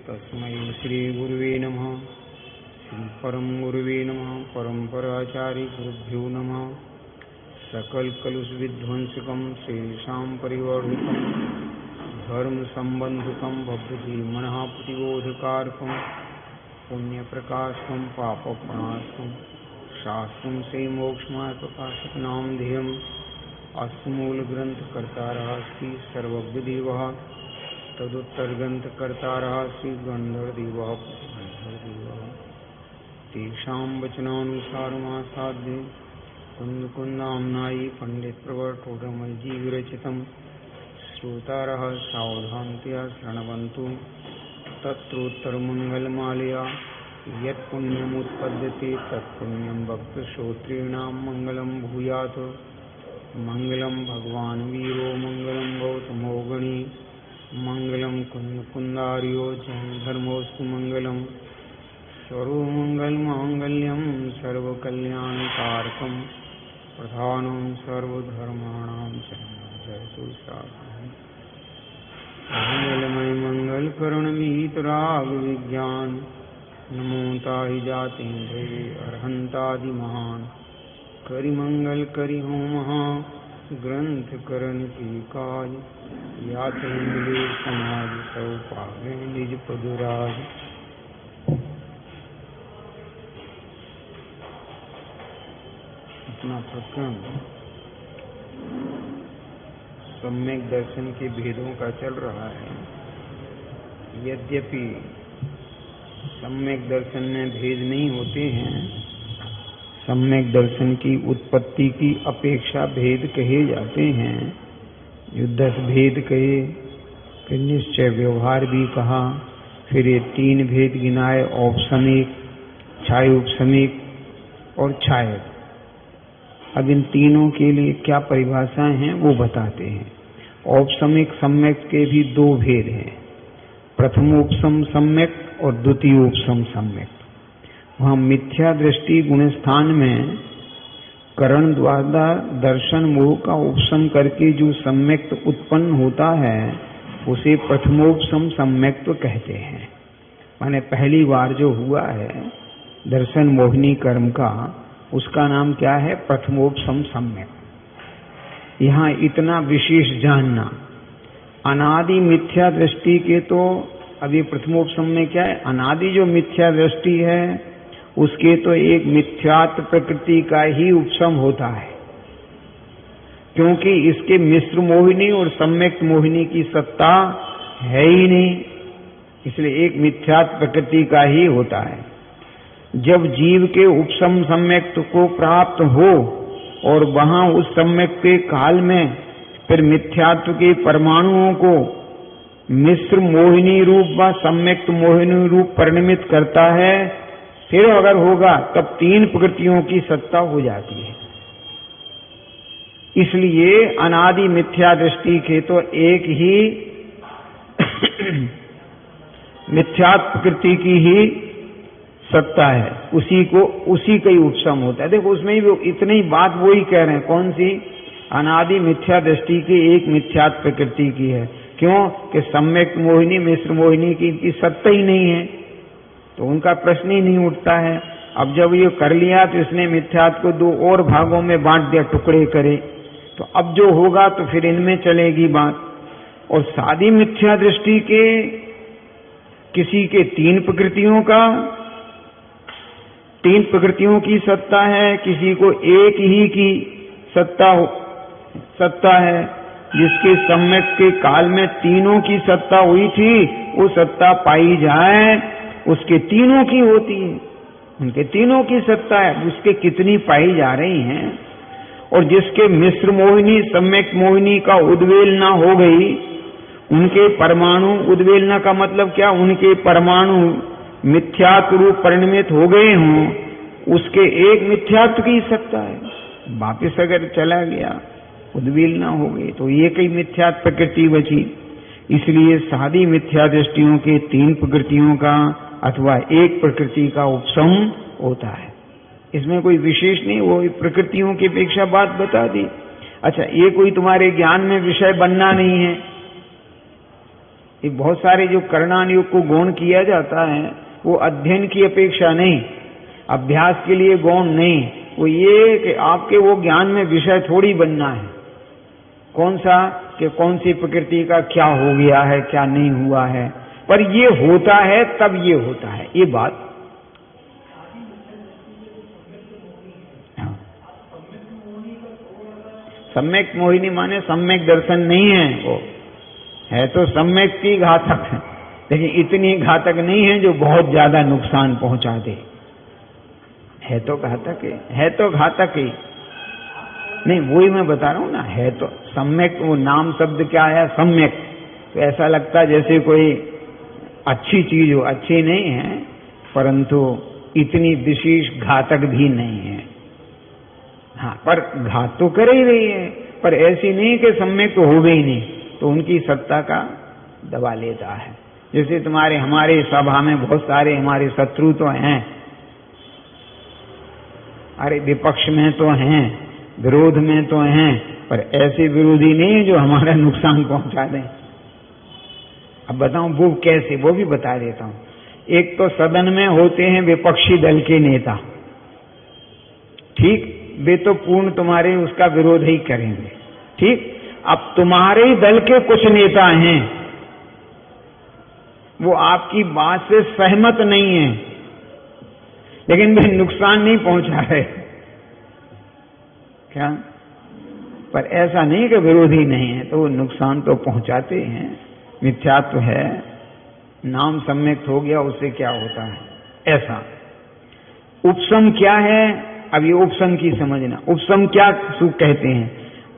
तस्मै श्रीगुरुवे नमः। श्रीपरं गुरुवे नमः। परम्पराचार्य गुरुभ्यो नमः। सकलकलुषविध्वंसकं श्रेषां परिवर्धकं धर्मसम्बन्धकं भवद्भीमनः प्रतिबोधकारकं पुण्यप्रकाशकं पापप्रणाशकं शास्त्रं श्रीमोक्षमाय प्रकाशकनामधेयम् अस्य मूलग्रन्थकर्तारः श्री सर्वज्ञदेवः तदुत्तरग्रन्थकर्तारः श्री गन्धर्वदेवः तेषां वचनानुसारमासाद्य कुन्दकुन्दाम्नायि पण्डितप्रवर्तोदमयजी विरचितं श्रोतारः सावधानतया शृण्वन्तु। तत्रोत्तरमङ्गलमालया यत्पुण्यमुत्पद्यते तत्पुण्यं भक्तश्रोत्रीणां मङ्गलं भूयात्। मङ्गलं भगवान् वीरो मङ्गलं गौतमो गणी मङ्गलं कुन्दकुन्दार्यो जैनधर्मोऽस्तु मङ्गलं सर्वमङ्गलमाङ्गल्यं सर्वकल्याणकारकं प्रधानं सर्वधर्माणां जयतु शास्त्रम्। मंगलमय मंगलकरणवितरागविज्ञान नमो ताहि जातेन्द्रे अर्हन्तादिमहान्। करि मंगल करि होमः ग्रंथ करण की काज यात मिले समाज सौ पावे निज पदुराज। अपना प्रकरण सम्यक दर्शन के भेदों का चल रहा है। यद्यपि सम्यक दर्शन में भेद नहीं होते हैं, सम्यक दर्शन की उत्पत्ति की अपेक्षा भेद कहे जाते हैं। जो 10 भेद कहे, फिर निश्चय व्यवहार भी कहा, फिर ये 3 भेद गिनाए, औपसमिक, छायोपसमिक और छायक। अब इन तीनों के लिए क्या परिभाषाएं हैं वो बताते हैं। औपसमिक सम्यक के भी 2 भेद हैं, प्रथमोपसम सम्यक और द्वितीयोपसम सम्यक। वहाँ मिथ्या दृष्टि गुणस्थान में करण द्वारा दर्शन मोह का उपशम करके जो सम्यक्त उत्पन्न होता है उसे प्रथमोपसम सम्यक्त कहते हैं। माने पहली बार जो हुआ है दर्शन मोहिनी कर्म का, उसका नाम क्या है? प्रथमोपसम सम्यक्त। यहाँ इतना विशेष जानना, अनादि मिथ्या दृष्टि के तो अभी प्रथमोपसम में क्या है, अनादि जो मिथ्या दृष्टि है उसके तो एक मिथ्यात्व प्रकृति का ही उपशम होता है, क्योंकि इसके मिश्र मोहिनी और सम्यक्त मोहिनी की सत्ता है ही नहीं, इसलिए एक मिथ्यात्व प्रकृति का ही होता है। जब जीव के उपशम सम्यक्त को प्राप्त हो और वहां उस सम्यक्त के काल में फिर मिथ्यात्व के परमाणुओं को मिश्र मोहिनी रूप व सम्यक्त मोहिनी रूप परिणमित करता है, फिर अगर होगा तब 3 प्रकृतियों की सत्ता हो जाती है। इसलिए अनादि मिथ्या दृष्टि के तो एक ही मिथ्यात्व प्रकृति की ही सत्ता है, उसी का ही उपशम होता है। देखो उसमें ही इतनी बात वो ही कह रहे हैं, कौन सी? अनादि मिथ्या दृष्टि की एक मिथ्यात्व प्रकृति की है। क्यों? कि सम्यक्त मोहिनी मिश्र मोहिनी की इनकी सत्ता ही नहीं है, तो उनका प्रश्न ही नहीं उठता है। अब जब ये कर लिया तो इसने मिथ्यात्व को 2 और भागों में बांट दिया, टुकड़े करे, तो अब जो होगा तो फिर इनमें चलेगी बात। और सादी मिथ्या दृष्टि के किसी के 3 प्रकृतियों की सत्ता है, किसी को एक ही की सत्ता है। जिसके सम्यक के काल में तीनों की सत्ता हुई थी, वो सत्ता पाई जाए उसके तीनों की होती है, उनके तीनों की सत्ता है, उसके कितनी पाई जा रही हैं। और जिसके मिश्र मोहिनी सम्यक्त मोहिनी का उद्वेलना हो गई, उनके परमाणु, उद्वेलना का मतलब क्या? उनके परमाणु मिथ्यात्व रूप परिणमित हो गए हों, उसके एक मिथ्यात्व की सत्ता है। वापिस अगर चला गया, उद्वेलना हो गई, तो एक ही मिथ्यात्व प्रकृति बची। इसलिए सादी मिथ्या दृष्टियों के 3 प्रकृतियों का अथवा एक प्रकृति का उपशम होता है। इसमें कोई विशेष नहीं, वो प्रकृतियों की अपेक्षा बात बता दी। अच्छा, ये कोई तुम्हारे ज्ञान में विषय बनना नहीं है, ये बहुत सारे जो करणान योग को गौण किया जाता है वो अध्ययन की अपेक्षा नहीं, अभ्यास के लिए गौण नहीं, वो ये कि आपके वो ज्ञान में विषय थोड़ी बनना है कौन सा कि कौन सी प्रकृति का क्या हो गया है क्या नहीं हुआ है, पर ये होता है तब ये होता है, ये बात। सम्यक मोहिनी माने सम्यक दर्शन नहीं है, वो है तो सम्यक की घातक है, लेकिन इतनी घातक नहीं है जो बहुत ज्यादा नुकसान पहुंचा दे। है तो घातक है तो घातक ही नहीं, वही मैं बता रहा हूं ना। है तो सम्यक, वो नाम शब्द क्या है सम्यक, तो ऐसा लगता है जैसे कोई अच्छी चीज हो, अच्छी नहीं है परंतु इतनी विशेष घातक भी नहीं है। हाँ, पर घात तो कर ही रही है, पर ऐसी नहीं कि सम्यक तो हो गई नहीं, तो उनकी सत्ता का दबा लेता है। जैसे तुम्हारे हमारे सभा में बहुत सारे हमारे शत्रु तो हैं, अरे विपक्ष में तो हैं, विरोध में तो हैं, पर ऐसे विरोधी नहीं है जो हमारा नुकसान पहुंचा दें। अब बताऊं वो कैसे, वो भी बता देता हूं। एक तो सदन में होते हैं विपक्षी दल के नेता, ठीक, वे तो पूर्ण तुम्हारे उसका विरोध ही करेंगे, ठीक। अब तुम्हारे ही दल के कुछ नेता हैं, वो आपकी बात से सहमत नहीं है, लेकिन वे नुकसान नहीं पहुंचा रहे, क्या? पर ऐसा नहीं कि विरोधी नहीं है, तो वो नुकसान तो पहुंचाते हैं। मिथ्यात्व है, नाम सम्यक हो गया, उससे क्या होता है ऐसा। उपसम क्या है, अब ये उपसम की समझना। उपसम क्या सुख कहते हैं?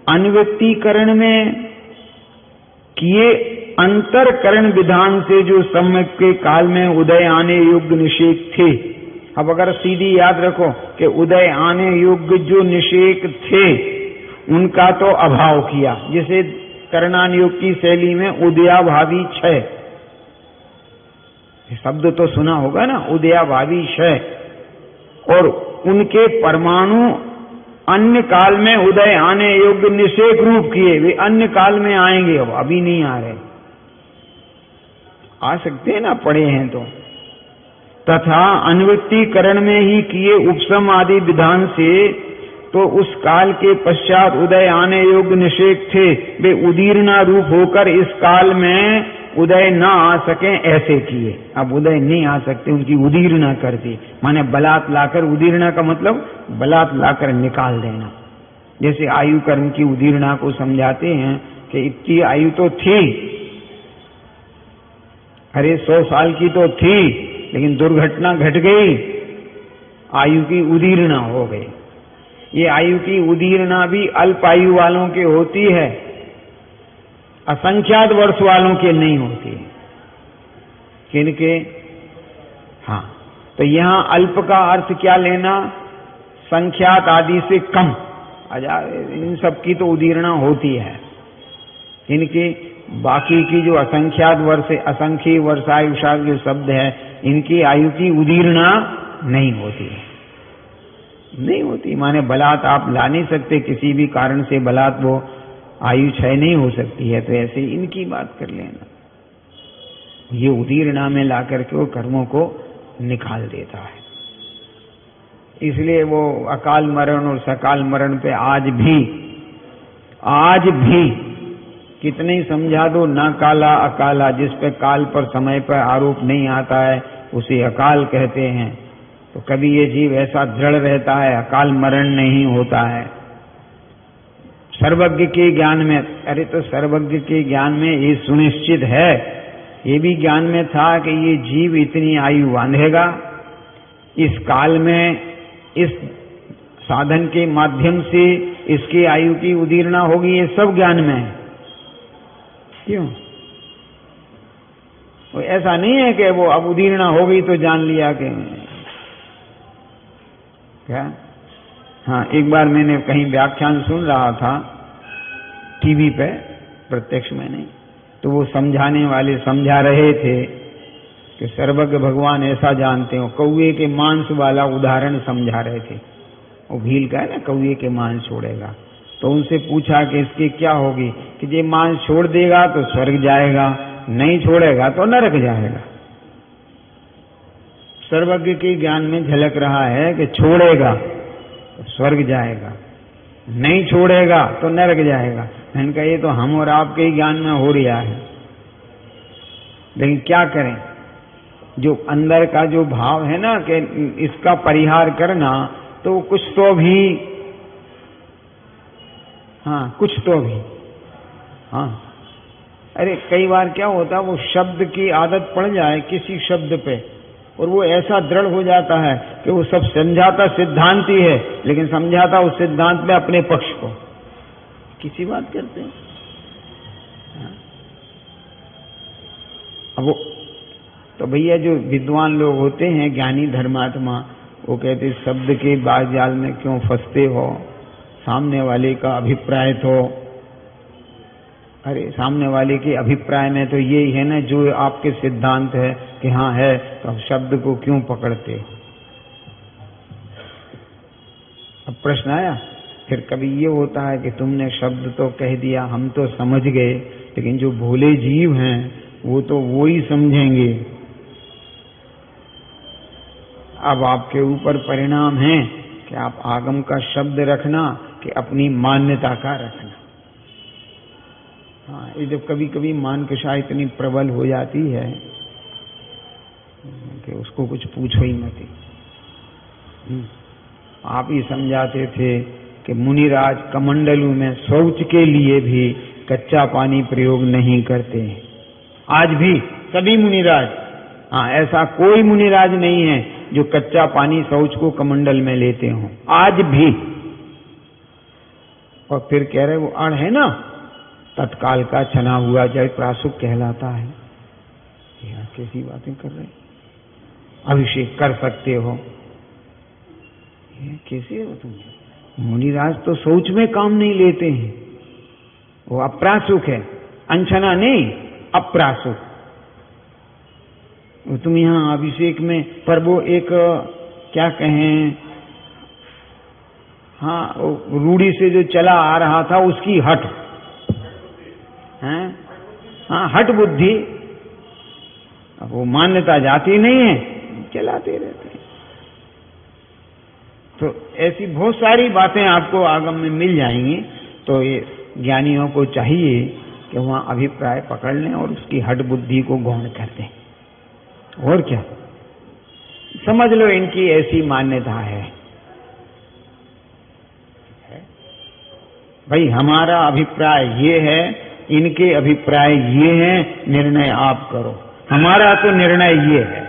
अनुवृत्तीकरण में किए अंतरकरण विधान से जो सम्यक के काल में उदय आने योग्य निषेध थे। अब अगर सीधी याद रखो कि उदय आने योग्य जो निषेध थे उनका तो अभाव किया, जैसे करणान योग की शैली में उदयाभावी क्षय, शब्द तो सुना होगा ना, उदयाभावी क्षय। और उनके परमाणु अन्य काल में उदय आने योग्य निषेध रूप किए, वे अन्य काल में आएंगे, अब अभी नहीं आ रहे, आ सकते हैं ना, पढ़े हैं तो। तथा अनुवृत्तीकरण में ही किए उपसम आदि विधान से तो उस काल के पश्चात उदय आने योग्य निषेध थे, वे उदीर्णा रूप होकर इस काल में उदय न आ सके ऐसे किए। अब उदय नहीं आ सकते, उनकी उदीर्णा कर दी, माने बलात् लाकर, उदीर्णा का मतलब बलात् लाकर निकाल देना। जैसे आयु कर्म की उदीर्णा को समझाते हैं कि इतनी आयु तो थी, अरे 100 साल की तो थी, लेकिन दुर्घटना घट गई, आयु की उदीर्णा हो गई। ये आयु की उदीर्णा भी अल्प आयु वालों के होती है, असंख्यात वर्ष वालों के नहीं होती। किनके? हाँ, तो यहां अल्प का अर्थ क्या लेना? संख्यात आदि से कम, इन सब की तो उदीर्णा होती है। इनकी बाकी की जो असंख्यात वर्ष, असंख्य वर्षायुषा जो शब्द है, इनकी आयु की उदीर्णा नहीं होती, नहीं होती। माने बलात् आप ला नहीं सकते, किसी भी कारण से बलात् वो आयु क्षय नहीं हो सकती है, तो ऐसे इनकी बात कर लेना। ये उदीर्णा में ला करके वो कर्मों को निकाल देता है। इसलिए वो अकाल मरण और सकाल मरण पे आज भी कितने ही समझा दो, ना काला अकाला, जिस पे काल पर समय पर आरोप नहीं आता है उसे अकाल कहते हैं। तो कभी ये जीव ऐसा दृढ़ रहता है, अकाल मरण नहीं होता है। सर्वज्ञ के ज्ञान में, अरे तो सर्वज्ञ के ज्ञान में ये सुनिश्चित है, ये भी ज्ञान में था कि ये जीव इतनी आयु बांधेगा, इस काल में इस साधन के माध्यम से इसकी आयु की उदीर्णा होगी, ये सब ज्ञान में है। क्यों? वो ऐसा नहीं है कि वो अब उदीर्णा हो गई तो जान लिया कि क्या। हाँ, एक बार मैंने कहीं व्याख्यान सुन रहा था टीवी पे, प्रत्यक्ष में नहीं, तो वो समझाने वाले समझा रहे थे कि सर्वज्ञ भगवान ऐसा जानते हो। कौवे के मांस वाला उदाहरण समझा रहे थे। वो भील का है ना, कौवे के मांस छोड़ेगा, तो उनसे पूछा कि इसकी क्या होगी, कि ये मांस छोड़ देगा तो स्वर्ग जाएगा, नहीं छोड़ेगा तो नरक जाएगा। सर्वज्ञ के ज्ञान में झलक रहा है कि छोड़ेगा तो स्वर्ग जाएगा, नहीं छोड़ेगा तो नरक जाएगा। मैंने कहा ये तो हम और आपके ही ज्ञान में हो रहा है, लेकिन क्या करें, जो अंदर का जो भाव है ना कि इसका परिहार करना, तो कुछ तो भी, हाँ कुछ तो भी, हाँ। अरे कई बार क्या होता है, वो शब्द की आदत पड़ जाए किसी शब्द पे, और वो ऐसा दृढ़ हो जाता है कि वो सब समझाता सिद्धांत ही है, लेकिन समझाता उस सिद्धांत में अपने पक्ष को। किसी बात करते हैं, हाँ? अब वो तो भैया जो विद्वान लोग होते हैं, ज्ञानी धर्मात्मा, वो कहते शब्द के बाजाल में क्यों फंसते हो, सामने वाले का अभिप्राय तो, अरे सामने वाले के अभिप्राय में तो यही है ना जो आपके सिद्धांत है कि हाँ है, तो अब शब्द को क्यों पकड़ते। अब प्रश्न आया, फिर कभी ये होता है कि तुमने शब्द तो कह दिया, हम तो समझ गए, लेकिन जो भोले जीव हैं वो तो वो ही समझेंगे। अब आपके ऊपर परिणाम है कि आप आगम का शब्द रखना कि अपनी मान्यता का रखना। हाँ, ये जब कभी कभी मानकशा इतनी प्रबल हो जाती है कि उसको कुछ पूछो ही मत। आप ही समझाते थे कि मुनिराज कमंडलू में शौच के लिए भी कच्चा पानी प्रयोग नहीं करते। आज भी सभी मुनिराज, हाँ ऐसा कोई मुनिराज नहीं है जो कच्चा पानी शौच को कमंडल में लेते हों, आज भी। और फिर कह रहे वो अण है ना, तत्काल का छना हुआ जल प्रासुक कहलाता है। यार कैसी बातें कर रहे, अभिषेक कर सकते हो, ये कैसे हो तुम। मुनिराज तो शौच में काम नहीं लेते हैं, वो अप्रासुक है, अनछना नहीं अप्रासुक। तुम यहाँ अभिषेक में, पर वो एक क्या कहें, हाँ रूढ़ी से जो चला आ रहा था उसकी हट है, हाँ हट बुद्धि, अब वो मान्यता जाती नहीं है, चलाते रहते हैं। तो ऐसी बहुत सारी बातें आपको आगम में मिल जाएंगी। तो ये ज्ञानियों को चाहिए कि वहां अभिप्राय पकड़ लें और उसकी हट बुद्धि को गौण कर दें। और क्या, समझ लो इनकी ऐसी मान्यता है भाई, हमारा अभिप्राय ये है, इनके अभिप्राय ये है, निर्णय आप करो। हमारा तो निर्णय ये है।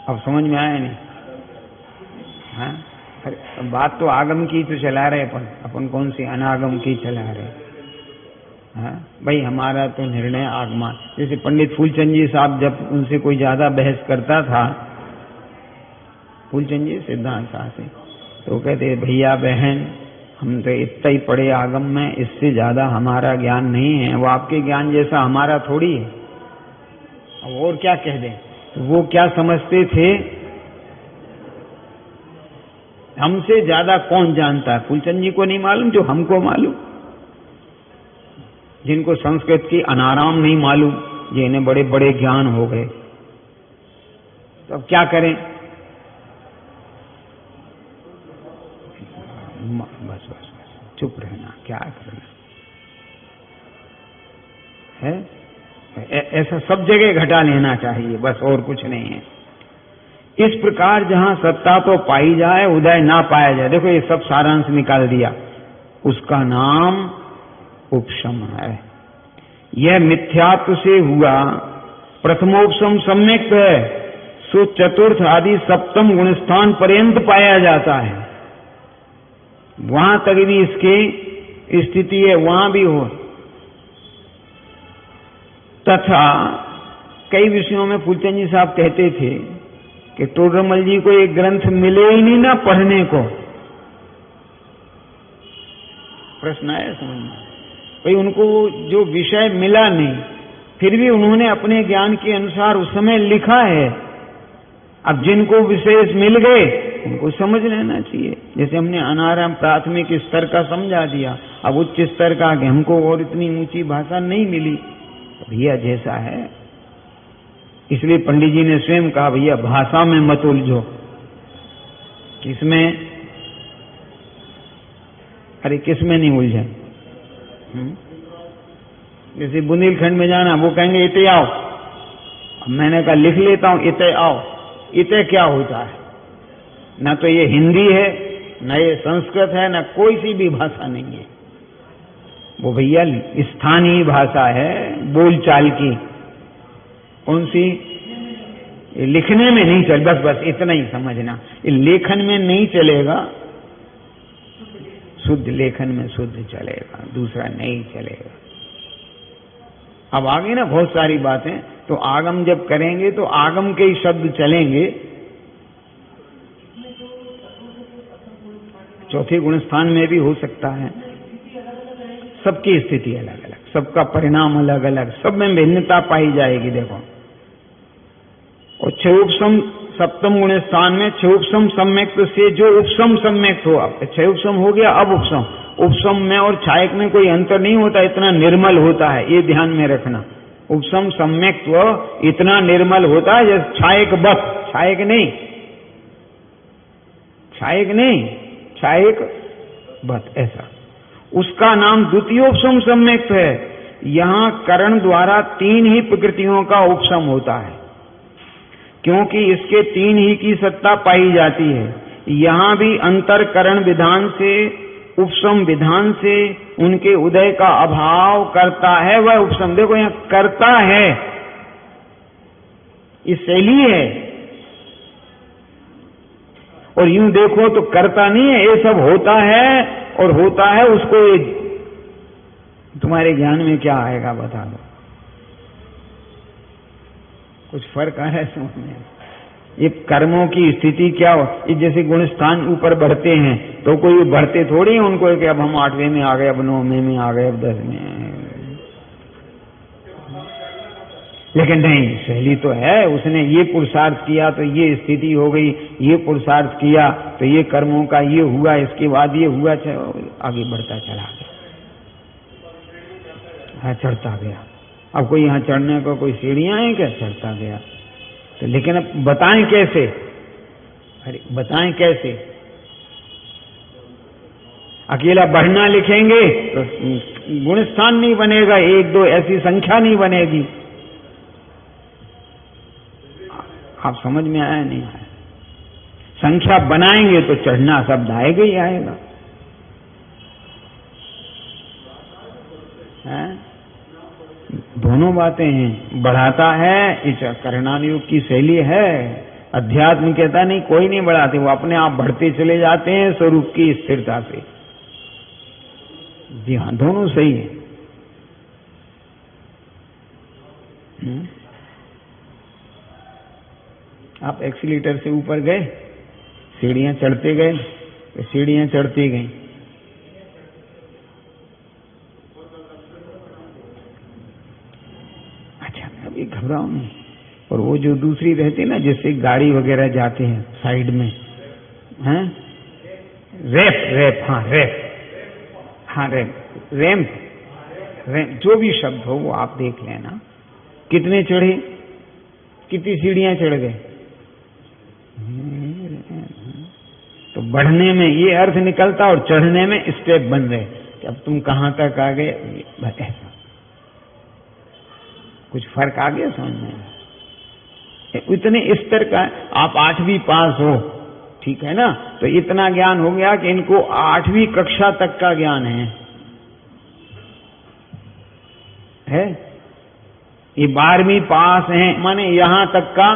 अब समझ में आया नहीं? हाँ, अरे बात तो आगम की तो चला रहे, अपन कौन सी अनागम की चला रहे। हाँ भाई, हमारा तो निर्णय आगमा। जैसे पंडित फूलचंद जी साहब जब उनसे कोई ज्यादा बहस करता था, फूलचंद जी सिद्धांत साहब से, तो कहते भैया बहन हम तो इतना ही पढ़े आगम में, इससे ज्यादा हमारा ज्ञान नहीं है, वो आपके ज्ञान जैसा हमारा थोड़ी है। अब और क्या कह दें। तो वो क्या समझते थे, हमसे ज्यादा कौन जानता है। फूलचंद जी को नहीं मालूम जो हमको मालूम, जिनको संस्कृत की अनाराम नहीं मालूम, जिन्हें बड़े बड़े ज्ञान हो गए। तो अब क्या करें, बस बस बस चुप रहना, क्या करना है। ऐसा सब जगह घटा लेना चाहिए, बस और कुछ नहीं है। इस प्रकार जहां सत्ता तो पाई जाए, उदय ना पाया जाए, देखो ये सब सारांश निकाल दिया, उसका नाम उपशम है। यह मिथ्यात्व से हुआ प्रथमोपशम सम्यक है, सो चतुर्थ आदि सप्तम गुणस्थान पर्यंत पाया जाता है। वहां तक भी इसकी स्थिति है, वहां भी हो। तथा कई विषयों में फूलचंद जी साहब कहते थे कि टोडरमल जी को एक ग्रंथ मिले ही नहीं ना पढ़ने को। प्रश्न आया समझ में भाई, उनको जो विषय मिला नहीं, फिर भी उन्होंने अपने ज्ञान के अनुसार उस समय लिखा है। अब जिनको विशेष मिल गए उनको समझ लेना चाहिए। जैसे हमने अनाराम प्राथमिक स्तर का समझा दिया, अब उच्च स्तर का कि हमको और इतनी ऊंची भाषा नहीं मिली, भैया जैसा है। इसलिए पंडित जी ने स्वयं कहा, भैया भाषा में मत उलझो। किसमें? अरे किसमें नहीं उलझे? जैसे बुंदेलखंड में जाना, वो कहेंगे इते आओ, मैंने कहा लिख लेता हूं इते आओ। इते क्या होता है? ना तो ये हिंदी है, ना ये संस्कृत है, ना कोई सी भी भाषा नहीं है। वो भैया स्थानीय भाषा है, बोलचाल की। कौन सी? लिखने में नहीं चल, बस इतना ही समझना, ये लेखन में नहीं चलेगा। शुद्ध लेखन में शुद्ध चलेगा, दूसरा नहीं चलेगा। अब आगे ना बहुत सारी बातें, तो आगम जब करेंगे तो आगम के ही शब्द चलेंगे। चौथे गुण स्थान में भी हो सकता है। सबकी स्थिति अलग अलग, सबका परिणाम अलग अलग, सब में भिन्नता पाई जाएगी। देखो, और क्षयोपसम सप्तम गुण स्थान में क्षयोपसम सम्यक्त से जो उपसम सम्यक्त हो, अब क्षयोपसम हो गया, अब उपसम। उपसम में और छायक में कोई अंतर नहीं होता, इतना निर्मल होता है, ये ध्यान में रखना। उपसम सम्यक्त इतना निर्मल होता है जैसे छायक बस, छायक नहीं, छायक नहीं, छायक बस ऐसा। उसका नाम द्वितीयोपसम सम्यक्त है। यहां करण द्वारा 3 ही प्रकृतियों का उपसम होता है, क्योंकि इसके 3 ही की सत्ता पाई जाती है। यहां भी अंतरकरण विधान से, उपसम विधान से उनके उदय का अभाव करता है वह उपसम। देखो यहां करता है, ये शैली है, और यूं देखो तो करता नहीं है, ये सब होता है, और होता है उसको। ये तुम्हारे ज्ञान में क्या आएगा बता दो? कुछ फर्क आ रहा है समझ में? ये कर्मों की स्थिति क्या हो, ये जैसे गुण स्थान ऊपर बढ़ते हैं तो कोई बढ़ते थोड़ी है उनको कि अब हम 8वें में आ गए, अब 9वें में आ गए, अब 10वें। लेकिन नहीं, शैली तो है, उसने ये पुरुषार्थ किया तो ये स्थिति हो गई, ये पुरुषार्थ किया तो ये कर्मों का ये हुआ, इसके बाद ये हुआ, आगे बढ़ता चला गया, हाँ चढ़ता गया। अब कोई यहाँ चढ़ने को कोई सीढ़ियां हैं क्या? चढ़ता गया। तो लेकिन अब बताएं कैसे? अरे बताएं कैसे? अकेला बढ़ना लिखेंगे तो गुण स्थान नहीं बनेगा, 1 2 ऐसी संख्या नहीं बनेगी। आप समझ में आया नहीं आया? संख्या बनाएंगे तो चढ़ना शब्द आएगा ही आएगा। है? दोनों बातें हैं, बढ़ाता है, इस करणानुयोग की शैली है। अध्यात्म कहता नहीं कोई नहीं बढ़ाते, वो अपने आप बढ़ते चले जाते हैं स्वरूप की स्थिरता से। जी हाँ, दोनों सही है। आप एक्सीलेटर से ऊपर गए, सीढ़ियां चढ़ते गए, सीढ़ियां चढ़ती गई। अच्छा, अभी घबराओ नहीं। और वो जो दूसरी रहती है ना, जिससे गाड़ी वगैरह जाते हैं साइड में, हैं? रैप, हाँ रैप, हाँ रैम्प, जो भी शब्द हो वो आप देख लेना। कितने चढ़े, कितनी सीढ़ियां चढ़ गए? तो बढ़ने में ये अर्थ निकलता और चढ़ने में स्टेप बन रहे कि अब तुम कहां तक आ गए। ऐसा कुछ फर्क आ गया समझ में? इतने स्तर का आप 8वीं पास हो, ठीक है ना, तो इतना ज्ञान हो गया कि इनको 8वीं कक्षा तक का ज्ञान है। ये 12वीं पास हैं, माने यहां तक का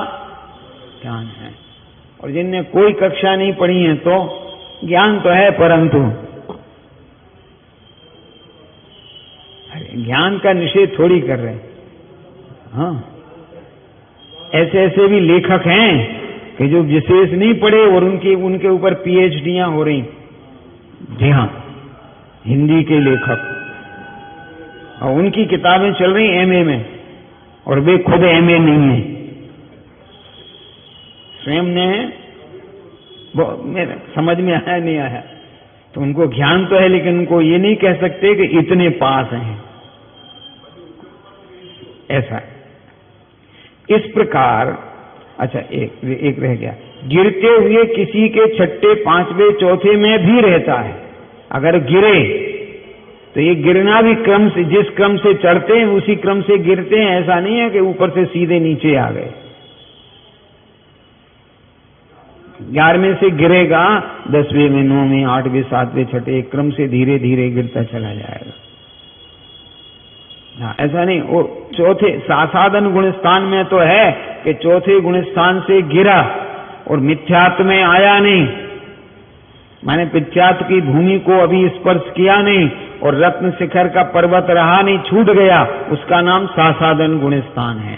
ज्ञान है। और जिनने कोई कक्षा नहीं पढ़ी है तो ज्ञान तो है, परंतु ज्ञान का निषेध थोड़ी कर रहे हैं। हाँ, ऐसे ऐसे भी लेखक हैं कि जो विशेष नहीं पढ़े और उनके ऊपर पीएचडीयां हो रही। जी हाँ, हिंदी के लेखक, और उनकी किताबें चल रही एमए में, और वे खुद एमए नहीं है। स्वयं ने, मेरे समझ में आया नहीं आया, तो उनको ज्ञान तो है, लेकिन उनको ये नहीं कह सकते कि इतने पास हैं। ऐसा। इस प्रकार अच्छा एक रह गया, गिरते हुए किसी के छठे पांचवें चौथे में भी रहता है। अगर गिरे तो ये गिरना भी क्रम से, जिस क्रम से चढ़ते हैं उसी क्रम से गिरते हैं। ऐसा नहीं है कि ऊपर से सीधे नीचे आ गए। 11वें से गिरेगा, 10वें में, 9वें, 8वें, 7वें, छठे, एक क्रम से धीरे धीरे गिरता चला जाएगा। हाँ, ऐसा नहीं। वो चौथे सासादन गुण स्थान में तो है कि चौथे गुण स्थान से गिरा और मिथ्यात्व में आया नहीं, माने मिथ्यात्व की भूमि को अभी स्पर्श किया नहीं और रत्न शिखर का पर्वत रहा नहीं, छूट गया, उसका नाम सासादन गुण स्थान है।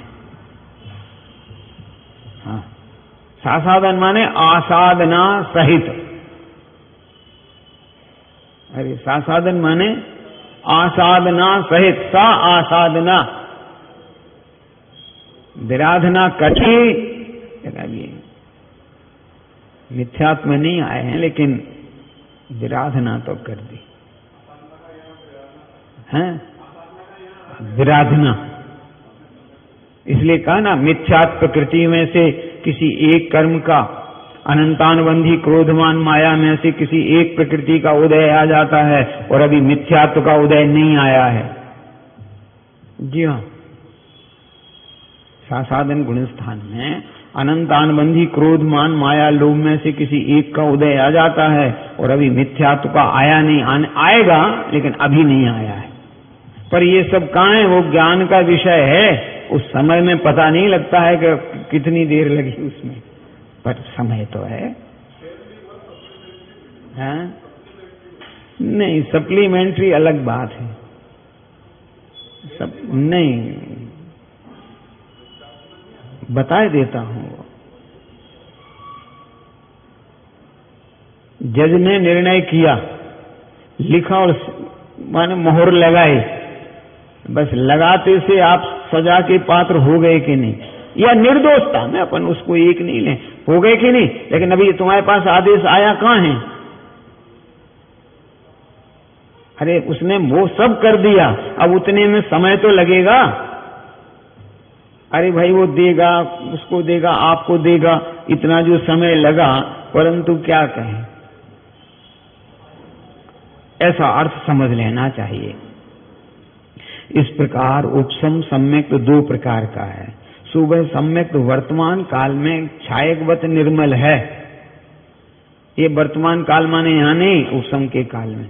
हाँ, सासादन माने आसाधना सहित। अरे सासादन माने आसाधना सहित, सा आसाधना, विराधना कठी। मिथ्यात्व में नहीं आए हैं लेकिन विराधना तो कर दी है, विराधना। इसलिए कहा ना, मिथ्यात्व प्रकृति में से किसी एक कर्म का, अनंतानुबंधी क्रोधमान माया में से किसी एक प्रकृति का उदय आ जाता है और अभी मिथ्यात्व का उदय नहीं आया है। जी हाँ, सासादन गुण स्थान में अनंतानुबंधी क्रोधमान माया लोभ में से किसी एक का उदय आ जाता है और अभी मिथ्यात्व का आया नहीं, आएगा लेकिन अभी नहीं आया है। पर ये सब कहाँ है? वो ज्ञान का विषय है। उस समय में पता नहीं लगता है कि कितनी देर लगी उसमें, पर समय तो है। हाँ? नहीं, सप्लीमेंट्री अलग बात है। सब नहीं, बता देता हूं। जज ने निर्णय किया, लिखा और माने मोहर लगाई, बस लगाते से आप सजा के पात्र हो गए कि नहीं, या निर्दोषता में अपन उसको एक नहीं ले, हो गए कि नहीं, लेकिन अभी तुम्हारे पास आदेश आया कहां है? अरे उसने वो सब कर दिया, अब उतने में समय तो लगेगा। अरे भाई वो देगा, उसको देगा, आपको देगा, इतना जो समय लगा, परंतु क्या कहें, ऐसा अर्थ समझ लेना चाहिए। इस प्रकार उपसम सम्यक तो दो प्रकार का है। सुबह सम्यक तो वर्तमान काल में छायकवत निर्मल है। ये वर्तमान काल माने यहां नहीं, उपसम के काल में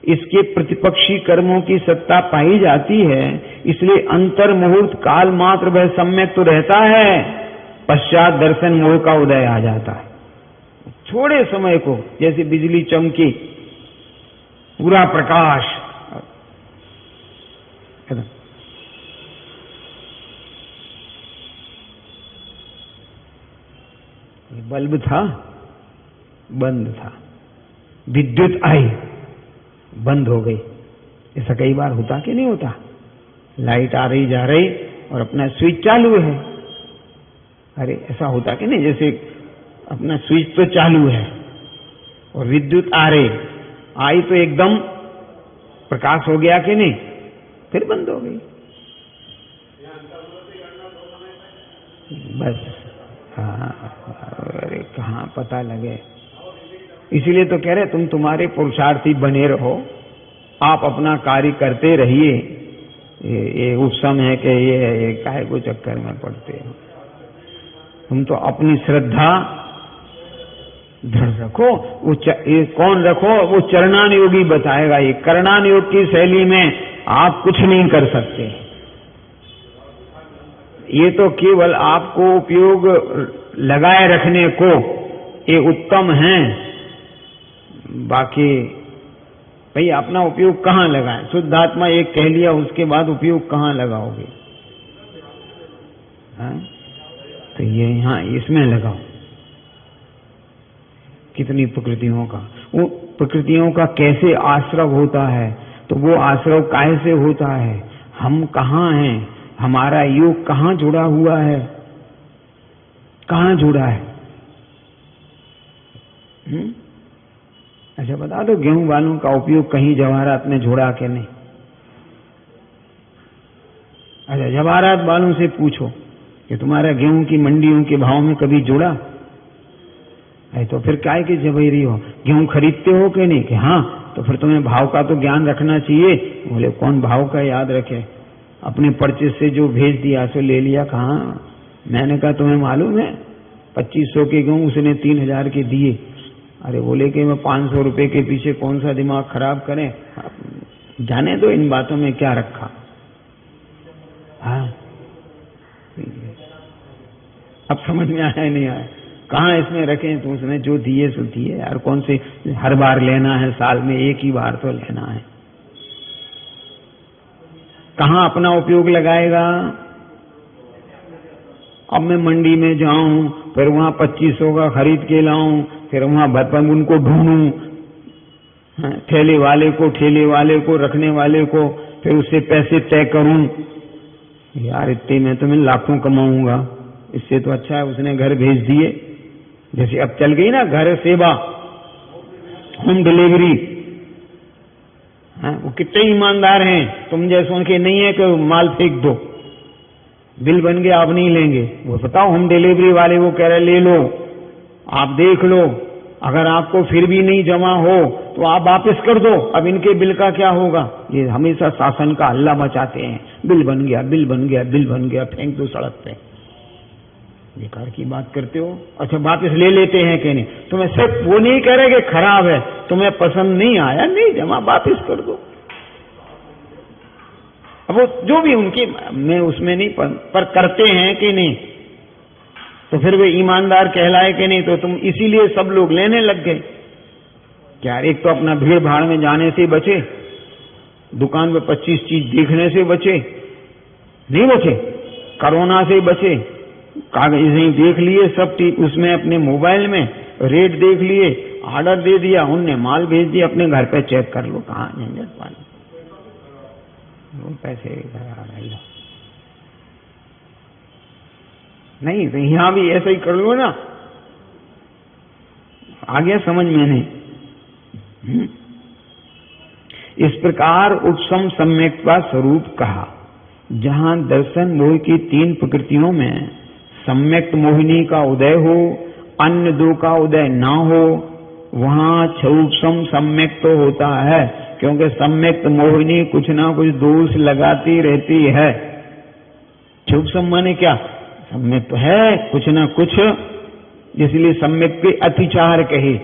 इसके प्रतिपक्षी कर्मों की सत्ता पाई जाती है, इसलिए अंतर मुहूर्त काल मात्र वह सम्यक तो रहता है, पश्चात दर्शन मोह का उदय आ जाता है। थोड़े समय को जैसे बिजली चमकी, पूरा प्रकाश, बल्ब था, बंद था, विद्युत आई, बंद हो गई। ऐसा कई बार होता कि नहीं होता? लाइट आ रही जा रही और अपना स्विच चालू है। अरे ऐसा होता कि नहीं? जैसे अपना स्विच तो चालू है और विद्युत आ रही, आई तो एकदम प्रकाश हो गया कि नहीं, फिर बंद हो गई। बस हाँ, अरे कहाँ पता लगे। इसीलिए तो कह रहे तुम तुम्हारे पुरुषार्थी बने रहो, आप अपना कार्य करते रहिए। ये उपसम है कि ये काहे को चक्कर में पड़ते हो। तुम तो अपनी श्रद्धा दृढ़ रखो। वो कौन रखो? वो चरणान योगी बताएगा। ये करणान योग की शैली में आप कुछ नहीं कर सकते। ये तो केवल आपको उपयोग लगाए रखने को ये उत्तम है। बाकी भाई अपना उपयोग कहाँ लगाए? शुद्ध आत्मा एक कह लिया, उसके बाद उपयोग कहाँ लगाओगे? हाँ? तो ये यहाँ इसमें लगाओ। कितनी प्रकृतियों का, वो प्रकृतियों का कैसे आश्रव होता है, तो वो आश्रव काहे से होता है? हम कहाँ हैं? हमारा योग कहाँ जुड़ा हुआ है? कहाँ जुड़ा है? अच्छा बता दो, गेहूं बालों का उपयोग कहीं जवाहरात में जुड़ा के नहीं? अच्छा, जवाहरात वालों से पूछो कि तुम्हारा गेहूं की मंडियों के भाव में कभी जुड़ा है? तो फिर क्या है कि जबेरी हो, गेहूं खरीदते हो कि नहीं? कि हाँ। तो फिर तुम्हें भाव का तो ज्ञान रखना चाहिए। बोले कौन भाव का याद रखे, अपने पर्चे से जो भेज दिया सो ले लिया। कहाँ? मैंने कहा तुम्हें मालूम है 2500 के गेहूं उसने 3000 के दिए। अरे बोले कि मैं 500 रुपए के पीछे कौन सा दिमाग खराब करें, जाने दो इन बातों में क्या रखा। हाँ, अब समझ में आया नहीं आया, कहाँ इसमें रखें? तो उसने जो दिए सो दिए यार, कौन से हर बार लेना है, साल में एक ही बार तो लेना है। कहाँ अपना उपयोग लगाएगा? अब मैं मंडी में जाऊं, फिर वहां 2500 का खरीद के लाऊं, फिर वहां भरपंग उनको ढूंढूं, ठेले वाले को रखने वाले को, फिर उससे पैसे तय करूं। यार इतने में तो मैं लाखों कमाऊंगा, इससे तो अच्छा है उसने घर भेज दिए। जैसे अब चल गई ना घर सेवा, होम डिलीवरी। वो कितने ईमानदार हैं, तुम जैसों के नहीं है कि माल फेंक दो, बिल बन गया आप नहीं लेंगे। वो बताओ होम डिलीवरी वाले वो कह रहे ले लो, आप देख लो, अगर आपको फिर भी नहीं जमा हो तो आप वापस कर दो, अब इनके बिल का क्या होगा। ये हमेशा शासन का हल्ला मचाते हैं, बिल बन गया, बिल बन गया, बिल बन गया, फेंक दो सड़क पे। बेकार की बात करते हो। अच्छा वापस ले लेते हैं कि नहीं? तुम्हें सिर्फ वो नहीं कह रहे कि खराब है, तुम्हें पसंद नहीं आया, नहीं जमा, वापस कर दो। अब वो जो भी उनकी, मैं उसमें नहीं पर करते हैं कि नहीं, तो फिर वे ईमानदार कहलाए कि नहीं? तो तुम इसीलिए सब लोग लेने लग गए। क्या एक तो अपना भीड़ भाड़ में जाने से बचे, दुकान पे 25 चीज देखने से बचे, नहीं बचे, कोरोना से बचे, कागज नहीं देख लिए सब, उसमें अपने मोबाइल में रेट देख लिए, ऑर्डर दे दिया, उनने माल भेज दिया, अपने घर पे चेक कर लो, कहाँ झंझट पानी, वो पैसे घर आ रहे हो। नहीं तो यहां भी ऐसा ही कर लो ना, आ गया समझ में? नहीं। इस प्रकार उपसम सम्यक का स्वरूप कहा। जहां दर्शन मोह की 3 प्रकृतियों में सम्यक्त मोहिनी का उदय हो, अन्य 2 का उदय ना हो, वहां क्षुप्सम सम्यक तो होता है, क्योंकि सम्यक्त मोहिनी कुछ ना कुछ दोष लगाती रहती है। क्षुप्सम माने क्या? सम्यक तो है कुछ ना कुछ, इसलिए सम्यक के अतिचार कहे,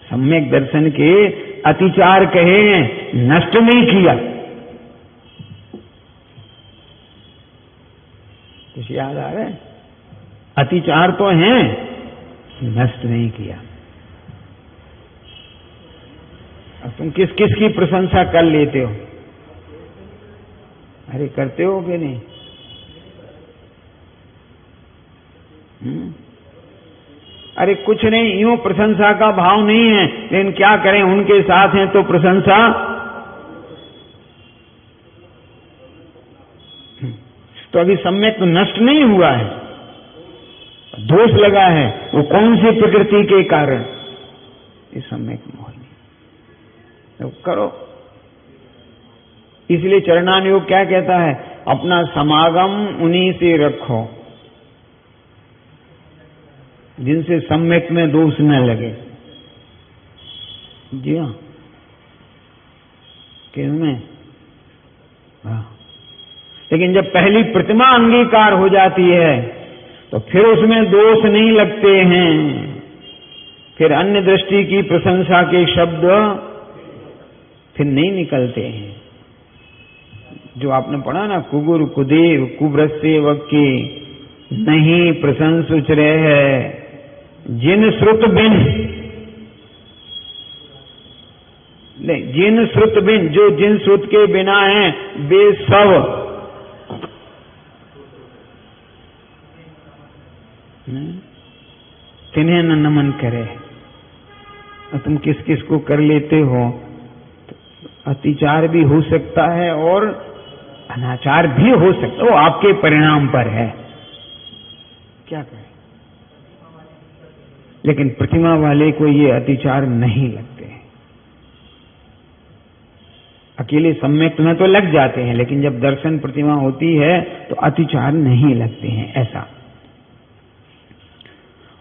सम्यक दर्शन के अतिचार कहे, नष्ट नहीं किया। कुछ याद आ रहा है? अतिचार तो हैं, नष्ट नहीं किया। अब तुम किस किस की प्रशंसा कर लेते हो? अरे करते हो कि नहीं? अरे कुछ नहीं, यूं प्रशंसा का भाव नहीं है, लेकिन क्या करें, उनके साथ हैं तो प्रशंसा। तो अभी सम्यक तो नष्ट नहीं हुआ है, दोष लगा है। वो कौन सी प्रकृति के कारण? ये सम्यक मोह नहीं। तो करो। इसलिए चरणानुयोग क्या कहता है? अपना समागम उन्हीं से रखो जिनसे सम्यक में दोष न लगे। जी हाँ, किसमें? हाँ। लेकिन जब पहली प्रतिमा अंगीकार हो जाती है तो फिर उसमें दोष नहीं लगते हैं, फिर अन्य दृष्टि की प्रशंसा के शब्द फिर नहीं निकलते हैं। जो आपने पढ़ा ना, कुगुर कुदेव कुब्रसेवक की नहीं प्रशंसुच रहे जिन श्रुत बिन, नहीं जिन श्रुत बिन, जो जिन श्रुत के बिना है वे सब तिन्हें न नमन करे। और तुम किस किस को कर लेते हो? तो अतिचार भी हो सकता है और अनाचार भी हो सकता है, वो आपके परिणाम पर है, क्या करें। लेकिन प्रतिमा वाले को ये अतिचार नहीं लगते हैं। अब अकेले सम्यक्त में तो लग जाते हैं, लेकिन जब दर्शन प्रतिमा होती है तो अतिचार नहीं लगते हैं, ऐसा।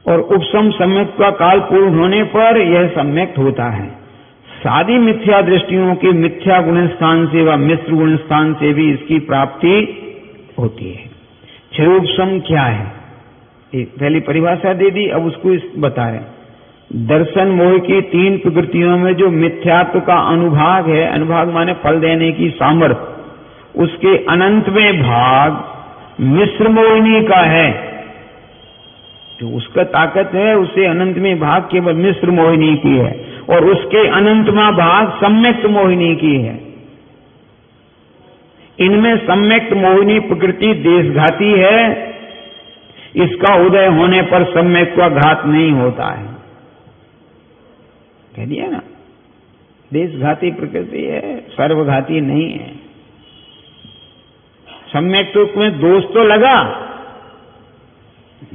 और उपसम सम्यक्त का काल पूर्ण होने पर यह सम्यक्त होता है। सादी मिथ्या दृष्टियों के मिथ्या गुण स्थान से व मिश्र गुण स्थान से भी इसकी प्राप्ति होती है। क्षय उपसम क्या है? पहली परिभाषा दे दी, अब उसको बता रहे। दर्शन मोह की तीन प्रकृतियों में जो मिथ्यात्व का अनुभाग है, अनुभाग माने फल देने की सामर्थ्य, उसके अनंतवें भाग मिश्र मोहिनी का है। जो उसका ताकत है उसे अनंत में भाग केवल मिश्र मोहिनी की है, और उसके अनंतमा भाग सम्यक्त मोहिनी की है। इनमें सम्यक्त मोहिनी प्रकृति देशघाती है, इसका उदय होने पर सम्यक्त का घात नहीं होता है। कह दिया ना, देशघाती प्रकृति है, सर्वघाती नहीं है। सम्यक्त में दोष तो लगा,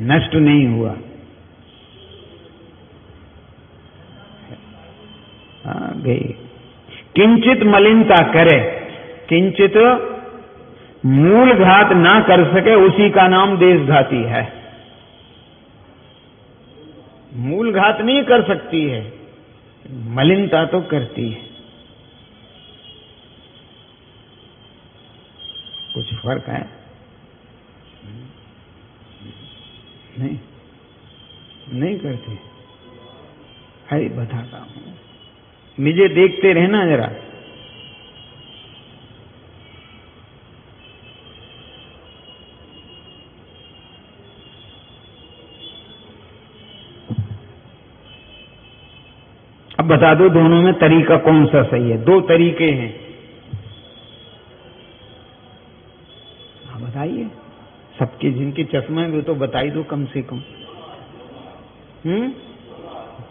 नष्ट नहीं हुआ। गई। किंचित मलिनता करे, किंचित मूल घात ना कर सके, उसी का नाम देशघाती है। मूल घात नहीं कर सकती है, मलिनता तो करती है। कुछ फर्क है? नहीं, नहीं करते। अरे बताता हूं, मुझे देखते रहना जरा। अब बता दो दोनों में तरीका कौन सा सही है? दो तरीके हैं, बताइए। सबके जिनके चश्मे वो तो बताई दो कम से कम।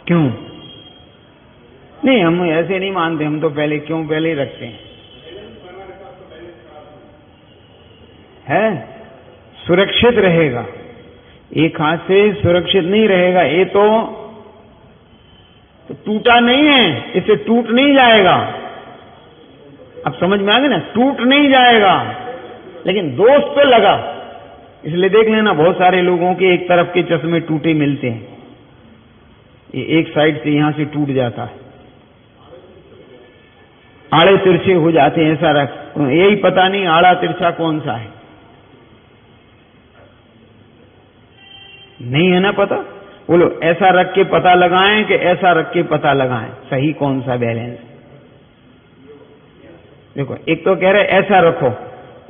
क्यों नहीं? हम ऐसे नहीं मानते, हम तो पहले क्यों पहले ही रखते हैं। है सुरक्षित रहेगा, एक हाथ से सुरक्षित नहीं रहेगा। ये तो टूटा नहीं है, इसे टूट नहीं जाएगा। अब समझ में आ गया ना, टूट नहीं जाएगा, लेकिन दोष तो लगा। इसलिए देख लेना, बहुत सारे लोगों के एक तरफ के चश्मे टूटे मिलते हैं, ये एक साइड से यहां से टूट जाता है, आड़े तिरछे हो जाते हैं। ऐसा रख, यही पता नहीं आड़ा तिरछा कौन सा है, नहीं है ना पता। बोलो ऐसा रख के पता लगाएं कि ऐसा रख के पता लगाएं, सही कौन सा बैलेंस। देखो, एक तो कह रहे ऐसा रखो,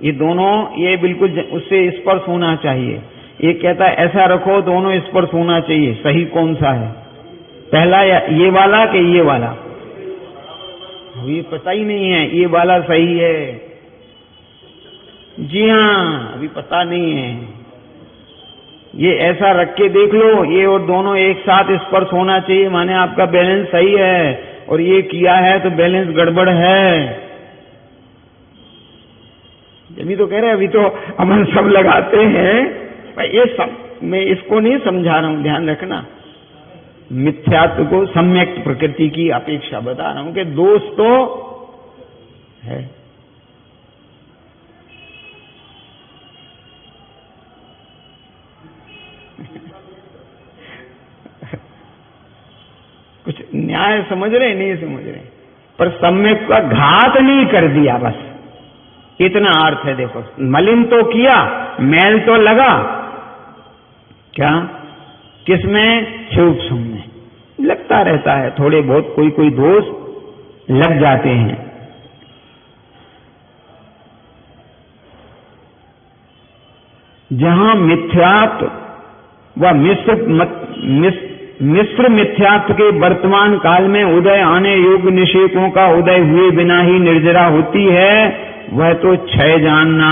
ये दोनों ये बिल्कुल उससे स्पर्श होना चाहिए। एक कहता है ऐसा रखो, दोनों स्पर्श होना चाहिए, सही कौन सा है? पहला या ये वाला कि ये वाला? ये पता ही नहीं है, ये वाला सही है। जी हाँ, अभी पता नहीं है। ये ऐसा रख के देख लो, ये और दोनों एक साथ स्पर्श होना चाहिए, माने आपका बैलेंस सही है। और ये किया है तो बैलेंस गड़बड़ है। अभी तो कह रहे हैं, अभी तो अमन सब लगाते हैं। ये सब मैं इसको नहीं समझा रहा हूं, ध्यान रखना। मिथ्यात्व को सम्यक्त प्रकृति की अपेक्षा बता रहा हूं कि दोष तो है। कुछ न्याय समझ रहे नहीं समझ रहे, पर सम्यक का घात नहीं कर दिया, बस इतना अर्थ है। देखो, मलिन तो किया, मैल तो लगा, क्या किसमें? सूक्ष्म में लगता रहता है, थोड़े बहुत कोई कोई दोष लग जाते हैं। जहां मिथ्यात्व व मिश्र मिथ्यात्व के वर्तमान काल में उदय आने योग्य निषेकों का उदय हुए बिना ही निर्जरा होती है, वह तो क्षय जानना।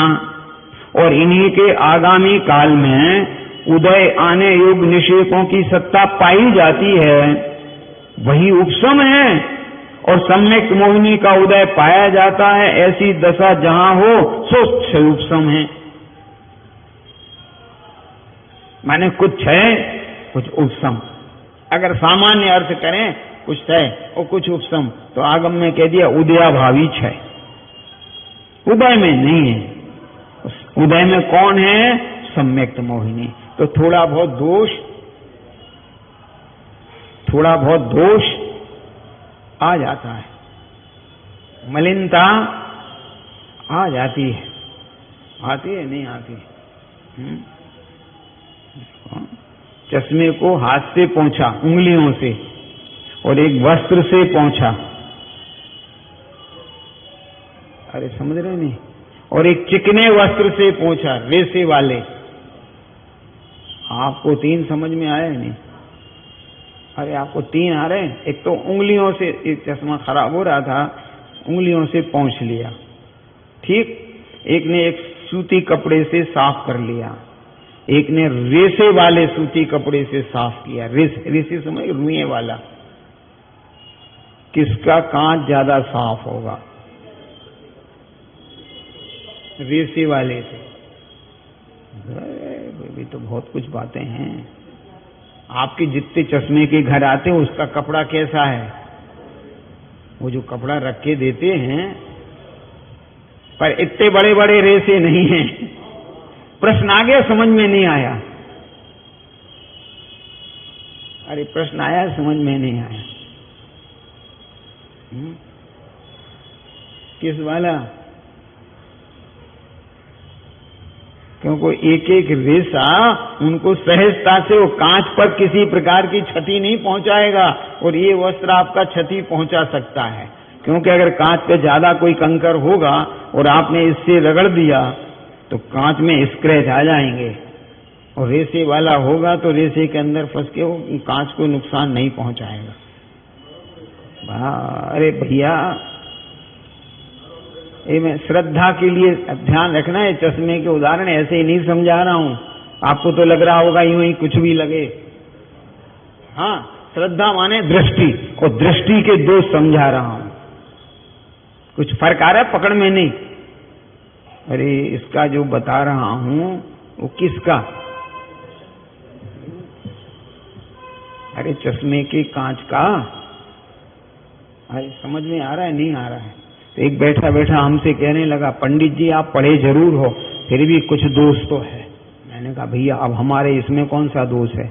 और इन्हीं के आगामी काल में उदय आने योग्य निषेकों की सत्ता पाई जाती है, वही उपसम है। और सम्यक मोहिनी का उदय पाया जाता है, ऐसी दशा जहां हो सो क्षय उपसम है। माने कुछ क्षय कुछ उपसम। अगर सामान्य अर्थ करें, कुछ क्षय और कुछ उपसम, तो आगम में कह दिया उदयाभावी क्षय। उदय में नहीं है। उस उदय में कौन है? सम्यक्त मोहिनी। तो थोड़ा बहुत दोष आ जाता है, मलिनता आ जाती है। आती है नहीं आती? चश्मे को हाथ से पोंछा, उंगलियों से, और एक वस्त्र से पोंछा, अरे समझ रहे नहीं? और एक चिकने वस्त्र से पोंछा, रेसे वाले। आपको 3 समझ में आया नहीं? अरे आपको 3 आ रहे हैं? एक तो उंगलियों से, एक चश्मा खराब हो रहा था, उंगलियों से पोंछ लिया, ठीक। एक ने एक सूती कपड़े से साफ कर लिया, एक ने रेसे वाले सूती कपड़े से साफ किया। रेसे समझ, रुइये वाला। किसका कांच ज्यादा साफ होगा? रेसे वाले से। भी तो बहुत कुछ बातें हैं। आपके जितने चश्मे के घर आते हैं उसका कपड़ा कैसा है? वो जो कपड़ा रख के देते हैं, पर इतने बड़े बड़े रेसे नहीं हैं। प्रश्न आ गया? समझ में नहीं आया? अरे प्रश्न आया, समझ में नहीं आया? किस वाला? क्योंकि एक एक रेसा उनको सहजता से वो कांच पर किसी प्रकार की क्षति नहीं पहुंचाएगा, और ये वस्त्र आपका क्षति पहुंचा सकता है। क्योंकि अगर कांच पे ज्यादा कोई कंकर होगा और आपने इससे रगड़ दिया तो कांच में स्क्रैच आ जाएंगे, और रेसे वाला होगा तो रेसे के अंदर फंस के वो कांच को नुकसान नहीं पहुंचाएगा। अरे भैया, ये मैं श्रद्धा के लिए ध्यान रखना है। चश्मे के उदाहरण ऐसे ही नहीं समझा रहा हूं, आपको तो लग रहा होगा यूं ही कुछ भी लगे। हाँ, श्रद्धा माने दृष्टि, और दृष्टि के दोष समझा रहा हूं। कुछ फर्क आ रहा है पकड़ में? नहीं। अरे इसका जो बता रहा हूं वो किसका? अरे चश्मे के कांच का। अरे समझ में आ रहा है? नहीं आ रहा है? तो एक बैठा बैठा हमसे कहने लगा, पंडित जी आप पढ़े जरूर हो, फिर भी कुछ दोष तो है। मैंने कहा भैया अब हमारे इसमें कौन सा दोष है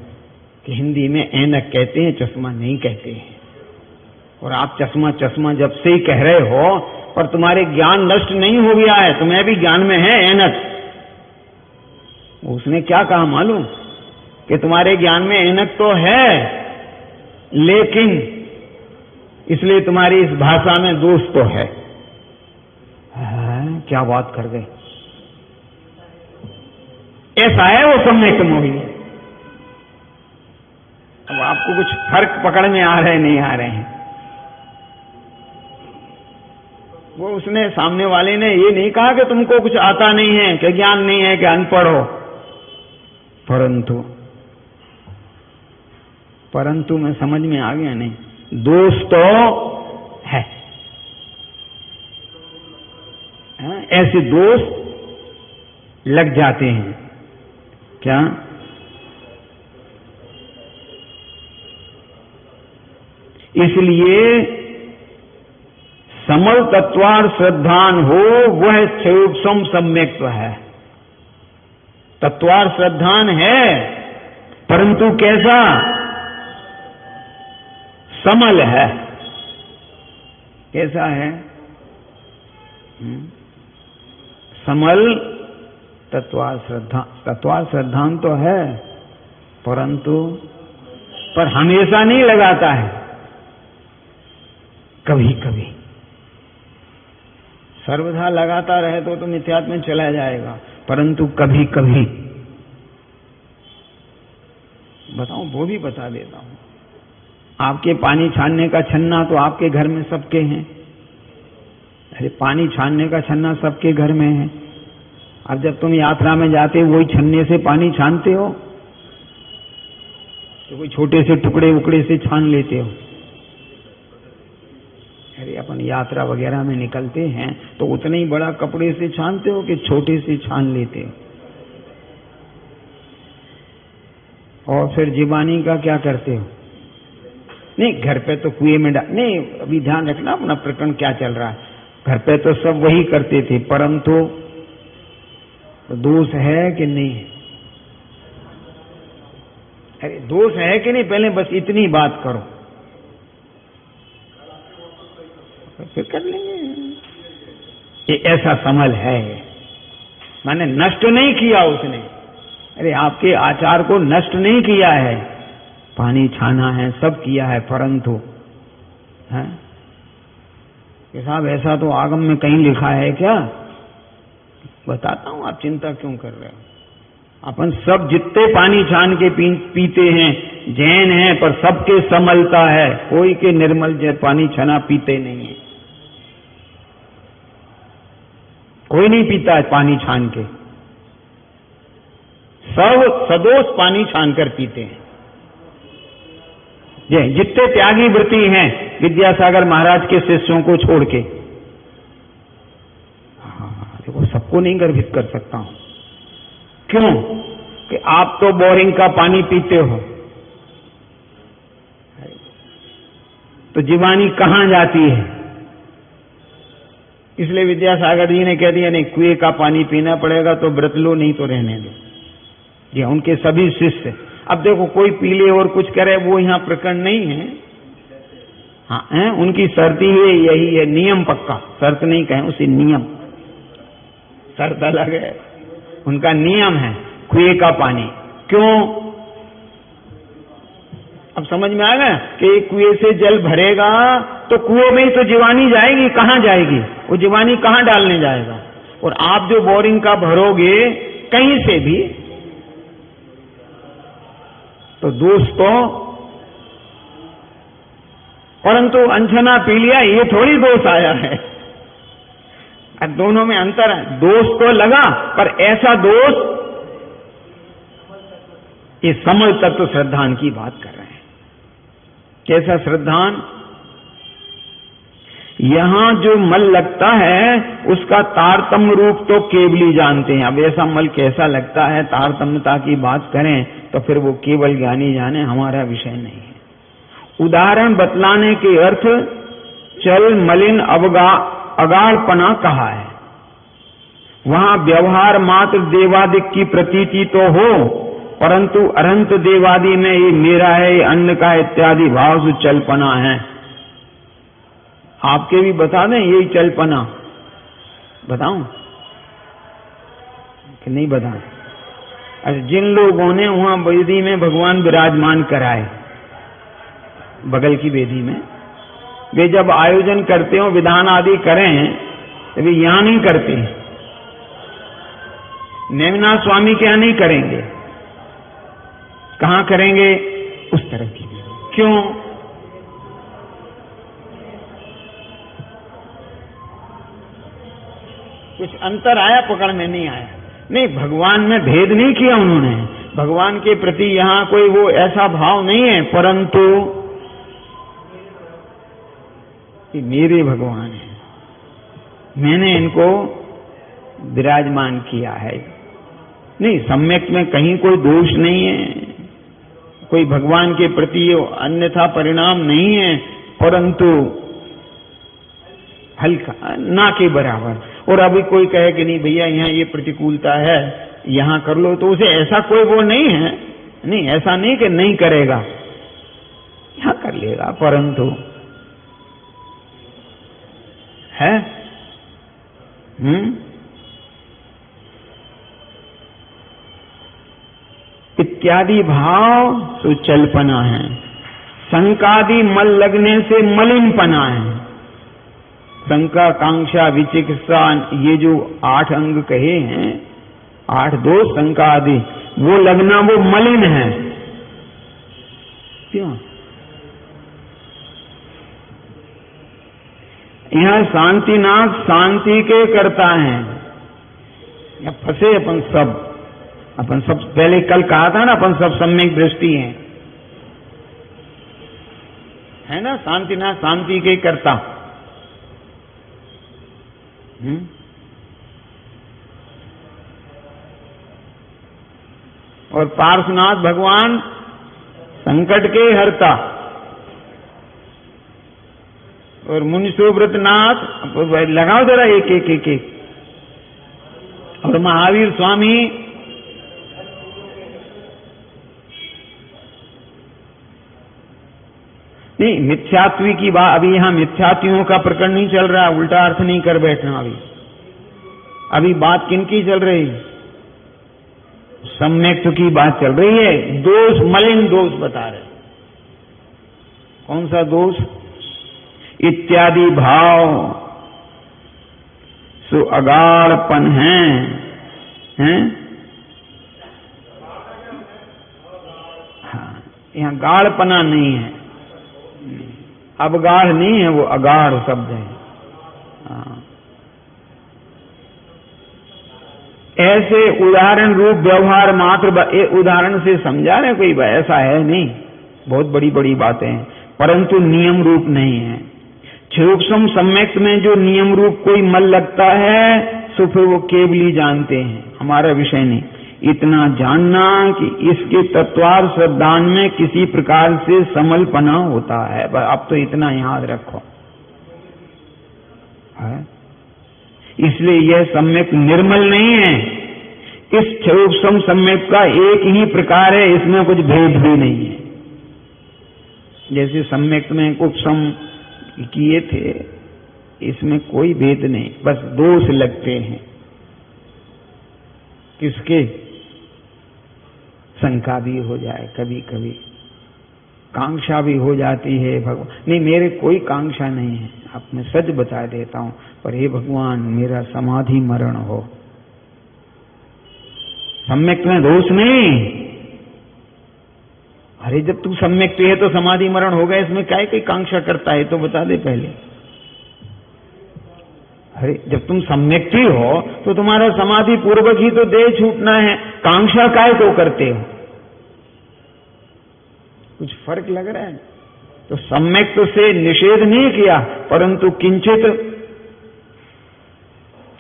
कि हिंदी में ऐनक कहते हैं, चश्मा नहीं कहते हैं। और आप चश्मा चश्मा जब से ही कह रहे हो, पर तुम्हारे ज्ञान नष्ट नहीं हो गया है, तुम्हें भी ज्ञान में है ऐनक। उसने क्या कहा मालूम? कि तुम्हारे ज्ञान में ऐनक तो है, लेकिन इसलिए तुम्हारी इस भाषा में दोष तो है। क्या बात कर गए? ऐसा है वो सम्यक मोहिनी। अब आपको कुछ फर्क पकड़ में आ रहे नहीं आ रहे हैं? वो उसने, सामने वाले ने ये नहीं कहा कि तुमको कुछ आता नहीं है, कि ज्ञान नहीं है, कि अनपढ़ हो, परंतु मैं समझ में आ गया नहीं, दोष तो है। ऐसे दोष लग जाते हैं। क्या? इसलिए समल तत्वार श्रद्धान हो वह क्षयोक्षम सम्यक्त्व है। तत्वार श्रद्धान है, परंतु कैसा? समल है। कैसा है? समल तत्वार श्रद्धा। तत्वार श्रद्धान तो है, परंतु पर हमेशा नहीं लगाता है, कभी कभी। सर्वथा लगाता रहे तो मिथ्यात्व में चला जाएगा, परंतु कभी कभी। बताऊं? वो भी बता देता हूं। आपके पानी छानने का छन्ना तो आपके घर में सबके हैं। अरे पानी छानने का छन्ना सबके घर में है। अब जब तुम यात्रा में जाते हो वही छन्ने से पानी छानते हो, तो कोई छोटे से टुकड़े उकड़े से छान लेते हो? अरे अपन यात्रा वगैरह में निकलते हैं तो उतने ही बड़ा कपड़े से छानते हो कि छोटे से छान लेते हो? और फिर जीवानी का क्या करते हो? नहीं, घर पे तो कुएं में नहीं, अभी ध्यान रखना अपना प्रकरण क्या चल रहा है। घर पे तो सब वही करते थे, परंतु दोष है कि नहीं? अरे दोष है कि नहीं, पहले बस इतनी बात करो, फिर कर लेंगे। ये ऐसा समल है, माने नष्ट नहीं किया उसने। अरे आपके आचार को नष्ट नहीं किया है, पानी छाना है, सब किया है, परंतु है कि साहब ऐसा तो आगम में कहीं लिखा है क्या? बताता हूं, आप चिंता क्यों कर रहे हो? अपन सब जितने पानी छान के पीते हैं जैन हैं, पर सबके समलता है, कोई के निर्मल पानी छना पीते नहीं है। कोई नहीं पीता है पानी छान के, सब सदोष पानी छान कर पीते हैं। ये जितने त्यागी व्रती हैं विद्यासागर महाराज के शिष्यों को छोड़ के, देखो सबको नहीं गर्भित कर सकता हूं। क्यों? कि आप तो बोरिंग का पानी पीते हो, तो जीवानी कहां जाती है? इसलिए विद्यासागर जी ने कह दिया नहीं, कुएं का पानी पीना पड़ेगा, तो व्रत लो, नहीं तो रहने दो। ये उनके सभी शिष्य। अब देखो कोई पीले और कुछ करे, वो यहां प्रकरण नहीं है। हाँ है, उनकी शर्त ही है, यही है नियम पक्का, शर्त नहीं कहें उसे, नियम। शर्त अलग है, उनका नियम है कुएं का पानी। क्यों? अब समझ में आ गया कि कुएं से जल भरेगा तो कुएं में ही तो जीवानी जाएगी, कहां जाएगी? वो जीवानी कहां डालने जाएगा? और आप जो बोरिंग का भरोगे कहीं से भी, तो दोस्तों, परंतु अनछना पी लिया, ये थोड़ी दोष आया है। अब दोनों में अंतर है। दोष तो लगा, पर ऐसा दोष, ये समल तत्व श्रद्धान की बात कर रहे हैं। कैसा श्रद्धान? यहां जो मल लगता है उसका तारतम्य रूप तो केवली जानते हैं। अब ऐसा मल कैसा लगता है, तारतम्यता की बात करें तो फिर वो केवल ज्ञानी जाने, हमारा विषय नहीं है। उदाहरण बतलाने के अर्थ चल मलिन अगाढ़पना कहा है। वहां व्यवहार मात्र देवादिक की प्रतीति तो हो, परंतु अनंत देवादि में ये मेरा है, ये अन्न का इत्यादि भाव से चलपना है। आपके भी बता दें यही चलपना? बताऊं कि नहीं बताएं? अच्छा, जिन लोगों ने वहां वेदी में भगवान विराजमान कराए, बगल की वेदी में, वे जब आयोजन करते हो, विधान आदि करें, तो वे यहां नहीं करते। नेमिनाथ स्वामी के यहां नहीं करेंगे, कहां करेंगे? उस तरफ की वेदी। क्यों? कुछ अंतर आया? पकड़ में नहीं आया। नहीं, भगवान में भेद नहीं किया उन्होंने। भगवान के प्रति यहां कोई वो ऐसा भाव नहीं है, परंतु कि मेरे भगवान है, मैंने इनको विराजमान किया है। नहीं, सम्यक में कहीं कोई दोष नहीं है, कोई भगवान के प्रति अन्यथा परिणाम नहीं है, परंतु हल्का ना के बराबर। और अभी कोई कहे कि नहीं भैया यहाँ ये प्रतिकूलता है, यहां कर लो, तो उसे ऐसा कोई वो नहीं है। नहीं, ऐसा नहीं कि नहीं करेगा, यहां कर लेगा, परंतु है इत्यादि भाव तो चलपना है। शंकादि मल लगने से मलिनपना है। शंका, कांक्षा, विचिकित्सा, ये जो 8 अंग कहे हैं, 8 दोष शंका आदि, वो लगना वो मलिन है। क्यों? यहां शांतिनाथ शांति के करता है। या फंसे अपन सब पहले कल कहा था ना, अपन सब सम्यक दृष्टि है ना। शांतिनाथ शांति के करता। और पार्श्वनाथ भगवान संकट के हरता। और मुनिशोव्रतनाथ, लगाओ जरा एक एक एक एक, और महावीर स्वामी, नहीं मिथ्यात्वी की बात, अभी यहां मिथ्यात्वियों का प्रकरण नहीं चल रहा, उल्टा अर्थ नहीं कर बैठना। अभी बात किनकी चल रही? सम्यक्त्व की बात चल रही है। दोष, मलिन दोष बता रहे। कौन सा दोष? इत्यादि भाव सो अगाढ़पन हैं? हाँ, यहां गाढ़पना नहीं है, अवगाढ़ नहीं है, वो अगाढ़ शब्द है। हाँ। ऐसे उदाहरण रूप व्यवहार मात्र उदाहरण से समझा रहे कोई, ऐसा है नहीं, बहुत बड़ी बड़ी बातें हैं, परंतु नियम रूप नहीं है। क्षयोपम सम्यक्त में जो नियम रूप कोई मल लगता है, सो फिर वो केवली जानते हैं, हमारा विषय नहीं। इतना जानना कि इसके तत्वार्थ श्रद्धान में किसी प्रकार से समलपना होता है, अब तो इतना याद रखो है? इसलिए यह सम्यक निर्मल नहीं है। इस क्षयोपम सम्यक का एक ही प्रकार है, इसमें कुछ भेद भी नहीं है। जैसे सम्यक में उपसम किए थे, इसमें कोई भेद नहीं, बस दोष लगते हैं। किसके? शंका भी हो जाए, कभी कभी कांक्षा भी हो जाती है। भगवान नहीं, मेरे कोई कांक्षा नहीं है, अब मैं सच बता देता हूं, पर हे भगवान मेरा समाधि मरण हो। सम्यक में दोष नहीं। अरे जब तू सम्यक है तो समाधि मरण होगा, इसमें क्या कोई कांक्षा करता है, तो बता दे पहले। अरे जब तुम सम्यक हो तो तुम्हारा समाधि पूर्वक ही तो देह छूटना है, कांक्षा काय तो करते हो? कुछ फर्क लग रहा है? तो सम्यक से निषेध नहीं किया, परंतु किंचित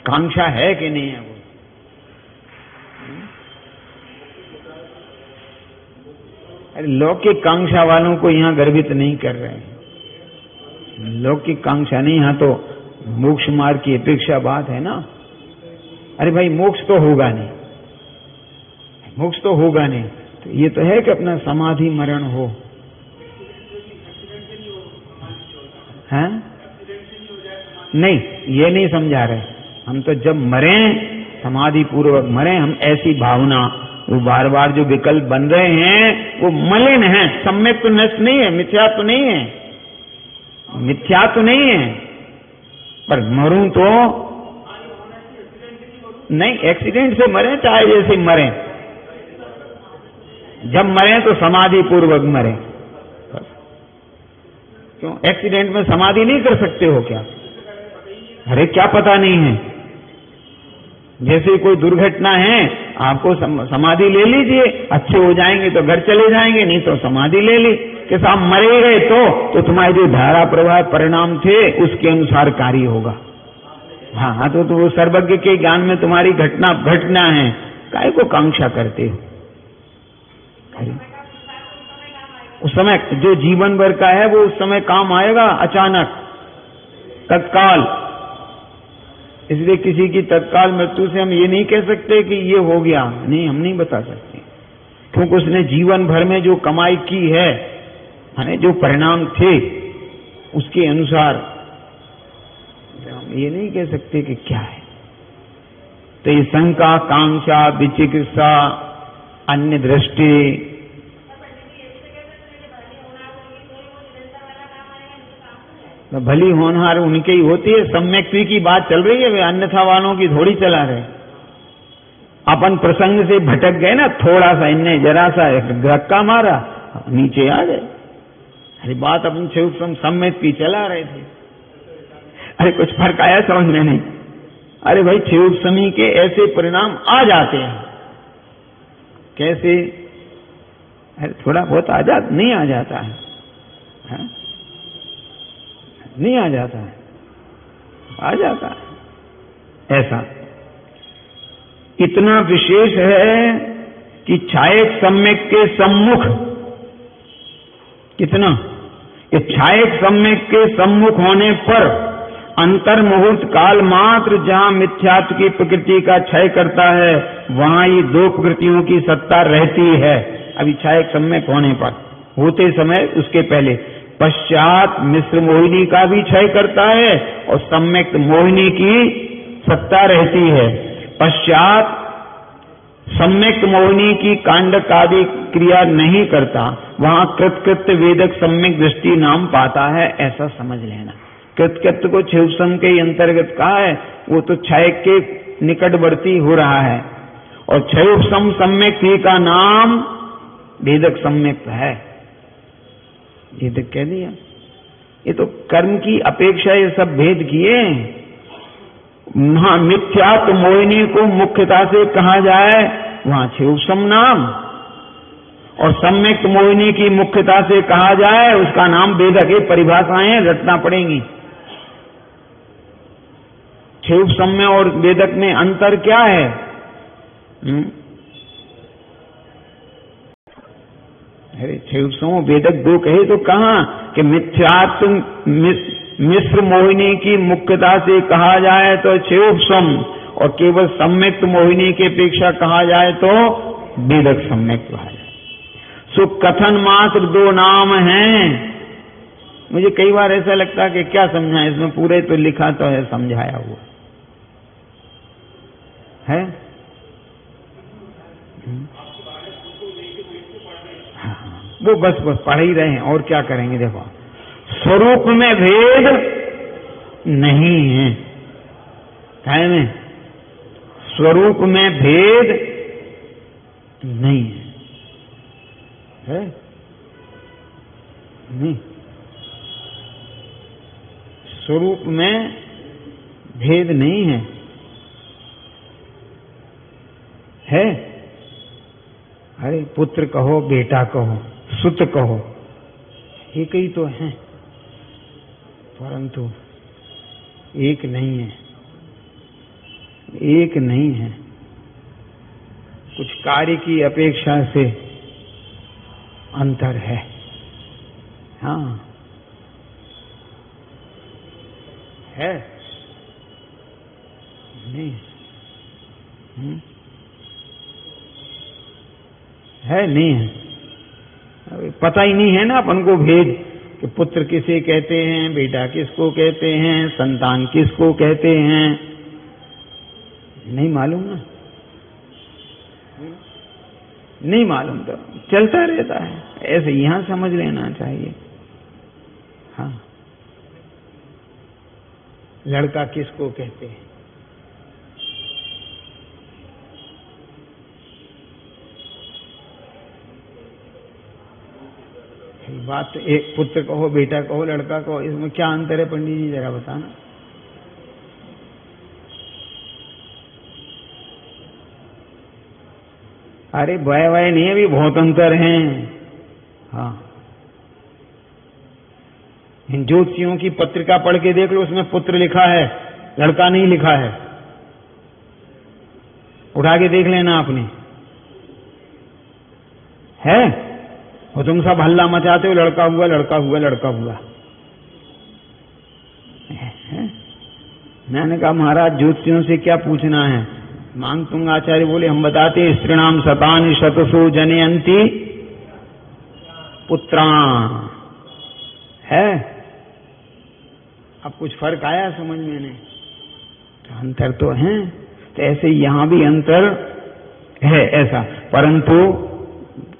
कांक्षा है कि नहीं है वो? अरे लौकिक कांक्षा वालों को यहां गर्वित नहीं कर रहे हैं। लौकिक कांक्षा नहीं, यहां तो मोक्ष मार्ग की अपेक्षा बात है ना। अरे भाई मोक्ष तो होगा नहीं, मोक्ष तो होगा नहीं, तो ये तो है कि अपना समाधि मरण हो। हैं? नहीं, ये नहीं समझा रहे हम। तो जब मरे समाधि पूर्वक मरे, हम ऐसी भावना, वो बार बार जो विकल्प बन रहे हैं वो मलिन हैं। सम्यक तो नष्ट नहीं है, मिथ्या तो नहीं है, मिथ्या तो नहीं है, पर मरूं तो नहीं। एक्सीडेंट से मरे चाहे जैसे मरे, जब मरे तो समाधि पूर्वक मरे। क्यों एक्सीडेंट में समाधि नहीं कर सकते हो क्या? अरे क्या पता नहीं है, जैसे कोई दुर्घटना है, आपको समाधि ले लीजिए, अच्छे हो जाएंगे तो घर चले जाएंगे, नहीं तो समाधि ले ली कि साहब मरे गए तो तुम्हारे जो धारा प्रवाह परिणाम थे उसके अनुसार कार्य होगा। हाँ, तो वो सर्वज्ञ के ज्ञान में तुम्हारी घटना है, काहे को कांक्षा करते हो? उस समय जो जीवन भर का है वो उस समय काम आएगा, अचानक तत्काल। इसलिए किसी की तत्काल मृत्यु से हम ये नहीं कह सकते कि ये हो गया, नहीं, हम नहीं बता सकते, क्योंकि उसने जीवन भर में जो कमाई की है, जो परिणाम थे उसके अनुसार हम ये नहीं कह सकते कि क्या है। तो ये शंका, कांक्षा, विचिकित्सा, अन्य दृष्टि, तो भली होनहार उनके ही होती है। सम्यक्ति की बात चल रही है, वे अन्यथा वालों की थोड़ी चला रहे। अपन प्रसंग से भटक गए ना, थोड़ा सा इनने जरा सा धक्का मारा, नीचे आ गए। अरे बात अपन क्षयोपम सम्यक की चला रहे थे। अरे कुछ फर्क आया समझ में नहीं? अरे भाई क्षयोपमी के ऐसे परिणाम आ जाते हैं। कैसे? अरे थोड़ा बहुत नहीं आ जाता है, नहीं आ जाता है, आ जाता है। ऐसा इतना विशेष है कि छायक सम्यक के सम्मुख कितना इच्छाएक सम्यक के सम्मुख होने पर अंतर मुहूर्त काल मात्र जहां मिथ्यात्व की प्रकृति का क्षय करता है वहां ही दो प्रकृतियों की सत्ता रहती है। अब इच्छाएक सम्यक होने पर, होते समय उसके पहले, पश्चात मिश्र मोहिनी का भी क्षय करता है और सम्यक मोहिनी की सत्ता रहती है। पश्चात सम्यक मोहिनी की कांडक आदि क्रिया नहीं करता, वहां कृतकृत्य वेदक सम्यक दृष्टि नाम पाता है, ऐसा समझ लेना। कृतकृत्य को क्षयोपशम के अंतर्गत कहा है, वो तो क्षय के निकटवर्ती हो रहा है, और क्षयोपशम सम्यक का नाम वेदक सम्यक है। वेदक कह दिया, ये तो कर्म की अपेक्षा ये सब भेद किए। मिथ्यात्व मोहिनी को मुख्यता से कहा जाए वहां क्षयोपशम नाम, और सम्यक मोहिनी की मुख्यता से कहा जाए उसका नाम वेदक। ये परिभाषाएं रटना पड़ेंगी। क्षयोपशम में और वेदक में अंतर क्या है? अरे क्षयोपशम वेदक दो कहे तो कहां कि मिथ्यात्व मिश्र मोहिनी की मुख्यता से कहा जाए तो क्षयोपशम, और केवल सम्यक मोहिनी की अपेक्षा कहा जाए तो वेदक सम्यक कहा जाए। सो कथन मात्र दो नाम हैं। मुझे कई बार ऐसा लगता है कि क्या समझा इसमें, पूरे तो लिखा तो है, समझाया हुआ है। वो बस पढ़ ही रहे हैं, और क्या करेंगे। देखो, स्वरूप में भेद नहीं है, है में स्वरूप में भेद नहीं है नहीं, स्वरूप में भेद नहीं है। अरे पुत्र कहो, बेटा कहो, सुत कहो, एक ही तो है, परंतु एक नहीं है, एक नहीं है। कुछ कार्य की अपेक्षा से अंतर है। हाँ है, नहीं है, नहीं है। पता ही नहीं है ना अपन को भेद कि पुत्र किसे कहते हैं, बेटा किसको कहते हैं, संतान किसको कहते हैं, नहीं मालूम ना, नहीं मालूम, तो चलता रहता है ऐसे। यहां समझ लेना चाहिए। हाँ, लड़का किसको कहते हैं, बात तो एक, पुत्र कहो, बेटा कहो, लड़का कहो, इसमें क्या अंतर है पंडित जी, जरा बताना। अरे वय नहीं है, भी बहुत अंतर हैं। हाँ, इन ज्योतिषियों की पत्रिका पढ़ के देख लो, उसमें पुत्र लिखा है, लड़का नहीं लिखा है। उठा के देख लेना आपने, है। और तुम सब हल्ला मचाते हो, लड़का हुआ, लड़का हुआ, लड़का हुआ। मैंने कहा महाराज ज्योतिषियों से क्या पूछना है। मांगतुंग आचार्य बोले, हम बताते स्त्रीणाम शतानि शतसो जनयन्ति पुत्रान्, है। अब कुछ फर्क आया समझ में? नहीं, तो अंतर तो है। तो ऐसे यहां भी अंतर है ऐसा, परंतु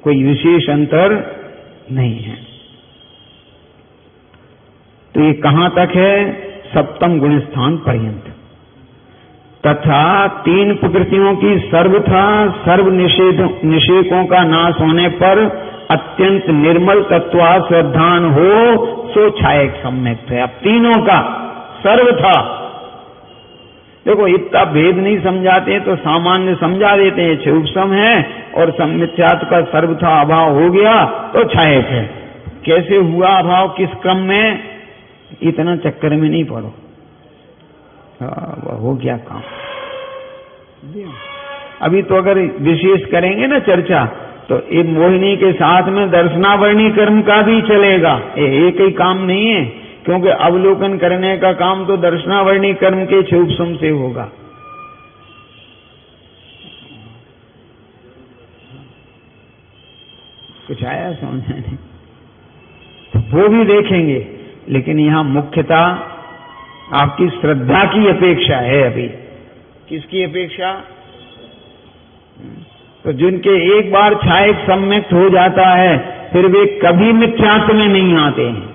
कोई विशेष अंतर नहीं है। तो ये कहां तक है? सप्तम गुण स्थान पर्यंत। तथा तीन प्रकृतियों की सर्वथा सर्व निषेधों का नाश होने पर अत्यंत निर्मल तत्वा श्रद्धान हो सो छायक सम्यक है। अब तीनों का सर्वथा, देखो इतना भेद नहीं समझाते हैं तो सामान्य समझा देते हैं, क्षयोपशम है और सम्मिथ्यात्व का सर्वथा अभाव हो गया तो छायक है। कैसे हुआ अभाव, किस क्रम में, इतना चक्कर में नहीं पड़ो, हो गया काम। अभी तो अगर विशेष करेंगे ना चर्चा, तो ये मोहिनी के साथ में दर्शनावरणी कर्म का भी चलेगा, एक ही काम नहीं है, क्योंकि अवलोकन करने का काम तो दर्शनावरणी कर्म के उपसम से होगा। कुछ आया समझ नहीं, तो वो भी देखेंगे, लेकिन यहां मुख्यतः आपकी श्रद्धा की अपेक्षा है। अभी किसकी अपेक्षा? तो जिनके एक बार छायक सम्यक्त हो जाता है, फिर वे कभी मिथ्यात्व में नहीं आते हैं,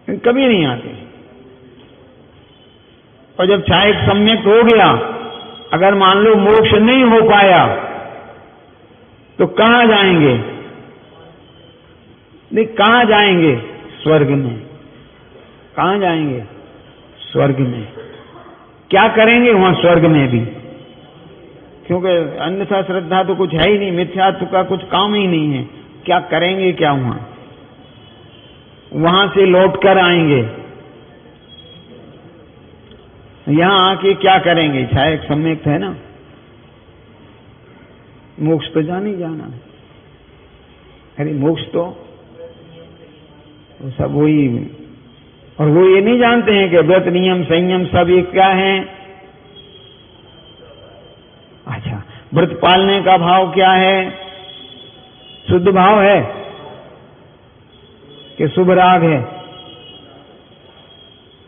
कभी नहीं आते। और जब छायक सम्यक्त हो गया, अगर मान लो मोक्ष नहीं हो पाया, तो कहां जाएंगे? नहीं, कहां जाएंगे? स्वर्ग में। कहां जाएंगे? स्वर्ग में। क्या करेंगे वहां स्वर्ग में भी? क्योंकि अन्यथा श्रद्धा तो कुछ है ही नहीं, मिथ्यात्व का कुछ काम ही नहीं है। क्या करेंगे क्या वहां? वहां से लौट कर आएंगे, यहां आके क्या करेंगे? छायक सम्यक्त है ना, मोक्ष तो जान ही जाना है। अरे मोक्ष तो सब वही, और वो ये नहीं जानते हैं कि व्रत नियम संयम सब ये क्या है। अच्छा, व्रत पालने का भाव क्या है? शुद्ध भाव है कि शुभ राग है?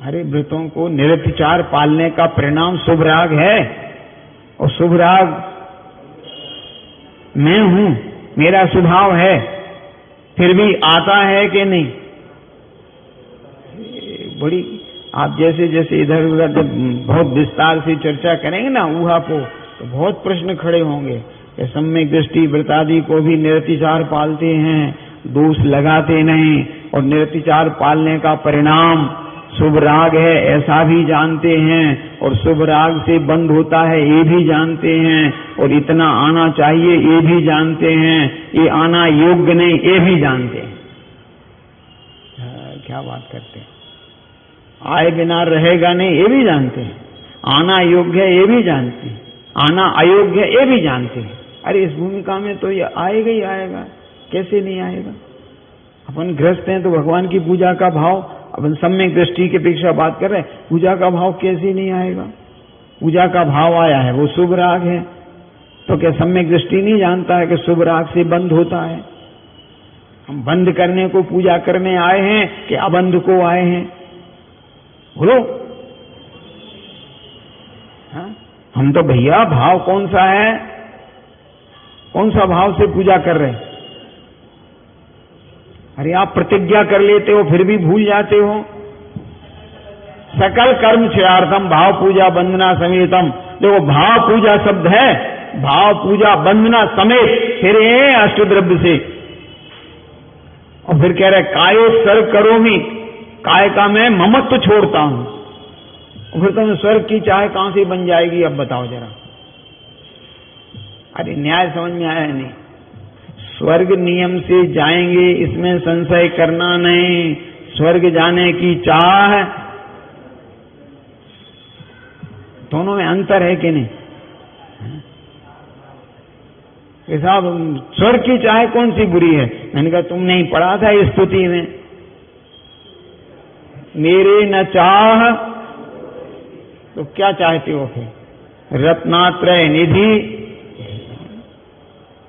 अरे व्रतों को निरतिचार पालने का परिणाम शुभ राग है, और शुभ राग मैं हूं, मेरा स्वभाव है, फिर भी आता है कि नहीं? बड़ी आप जैसे जैसे इधर उधर जब बहुत विस्तार से चर्चा करेंगे ना ऊहापोह, तो बहुत प्रश्न खड़े होंगे कि सम्यक दृष्टि व्रतादि को भी निरतिचार पालते हैं, दोष लगाते नहीं, और निरतिचार पालने का परिणाम शुभ राग है ऐसा भी जानते हैं, और शुभ राग से बंद होता है ये भी जानते हैं, और इतना आना चाहिए ये भी जानते हैं, ये आना योग्य नहीं ये भी जानते हैं। क्या बात करते हैं? आए बिना रहेगा नहीं ये भी जानते हैं, आना योग्य है ये भी जानते हैं, आना अयोग्य है ये भी जानते हैं। अरे इस भूमिका में तो ये आएगा ही आएगा, कैसे नहीं आएगा? अपन गृहस्थ हैं तो भगवान की पूजा का भाव, अपन सम्यक दृष्टि की अपेक्षा बात कर रहे हैं, पूजा का भाव कैसे नहीं आएगा? पूजा का भाव आया है, वो शुभ राग है, तो क्या सम्यक दृष्टि नहीं जानता है कि शुभ राग से बंद होता है? हम बंद करने को पूजा करने आए हैं कि अबंध को आए हैं? बोलो। हाँ? हम तो भैया भाव कौन सा है, कौन सा भाव से पूजा कर रहे हैं? अरे आप प्रतिज्ञा कर लेते हो फिर भी भूल जाते हो। सकल कर्म क्षयार्थम भाव पूजा बंदना समेतम। देखो भाव पूजा शब्द है, भाव पूजा बंदना समेत, फिर ये अष्टद्रव्य से, और फिर कह रहे कायो सर्व करोमि, काय का मैं ममत्व छोड़ता हूं। और फिर तो स्वर्ग की चाय कहां से बन जाएगी अब बताओ जरा? अरे न्याय समझ में आया नहीं? स्वर्ग नियम से जाएंगे इसमें संशय करना नहीं, स्वर्ग जाने की चाह, दोनों में अंतर है कि नहीं? साहब स्वर्ग की चाह कौन सी बुरी है? मैंने कहा तुम नहीं पढ़ा था इस स्तुति में, मेरे न चाह, तो क्या चाहते हो फिर? रत्नात्रय निधि।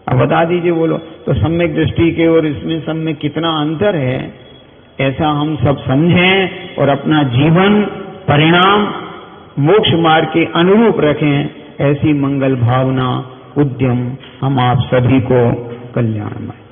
अब बता दीजिए, बोलो। तो सम्यक दृष्टि के और इसमें सब में कितना अंतर है, ऐसा हम सब समझें और अपना जीवन परिणाम मोक्ष मार्ग के अनुरूप रखें। ऐसी मंगल भावना उद्यम हम आप सभी को कल्याणमय।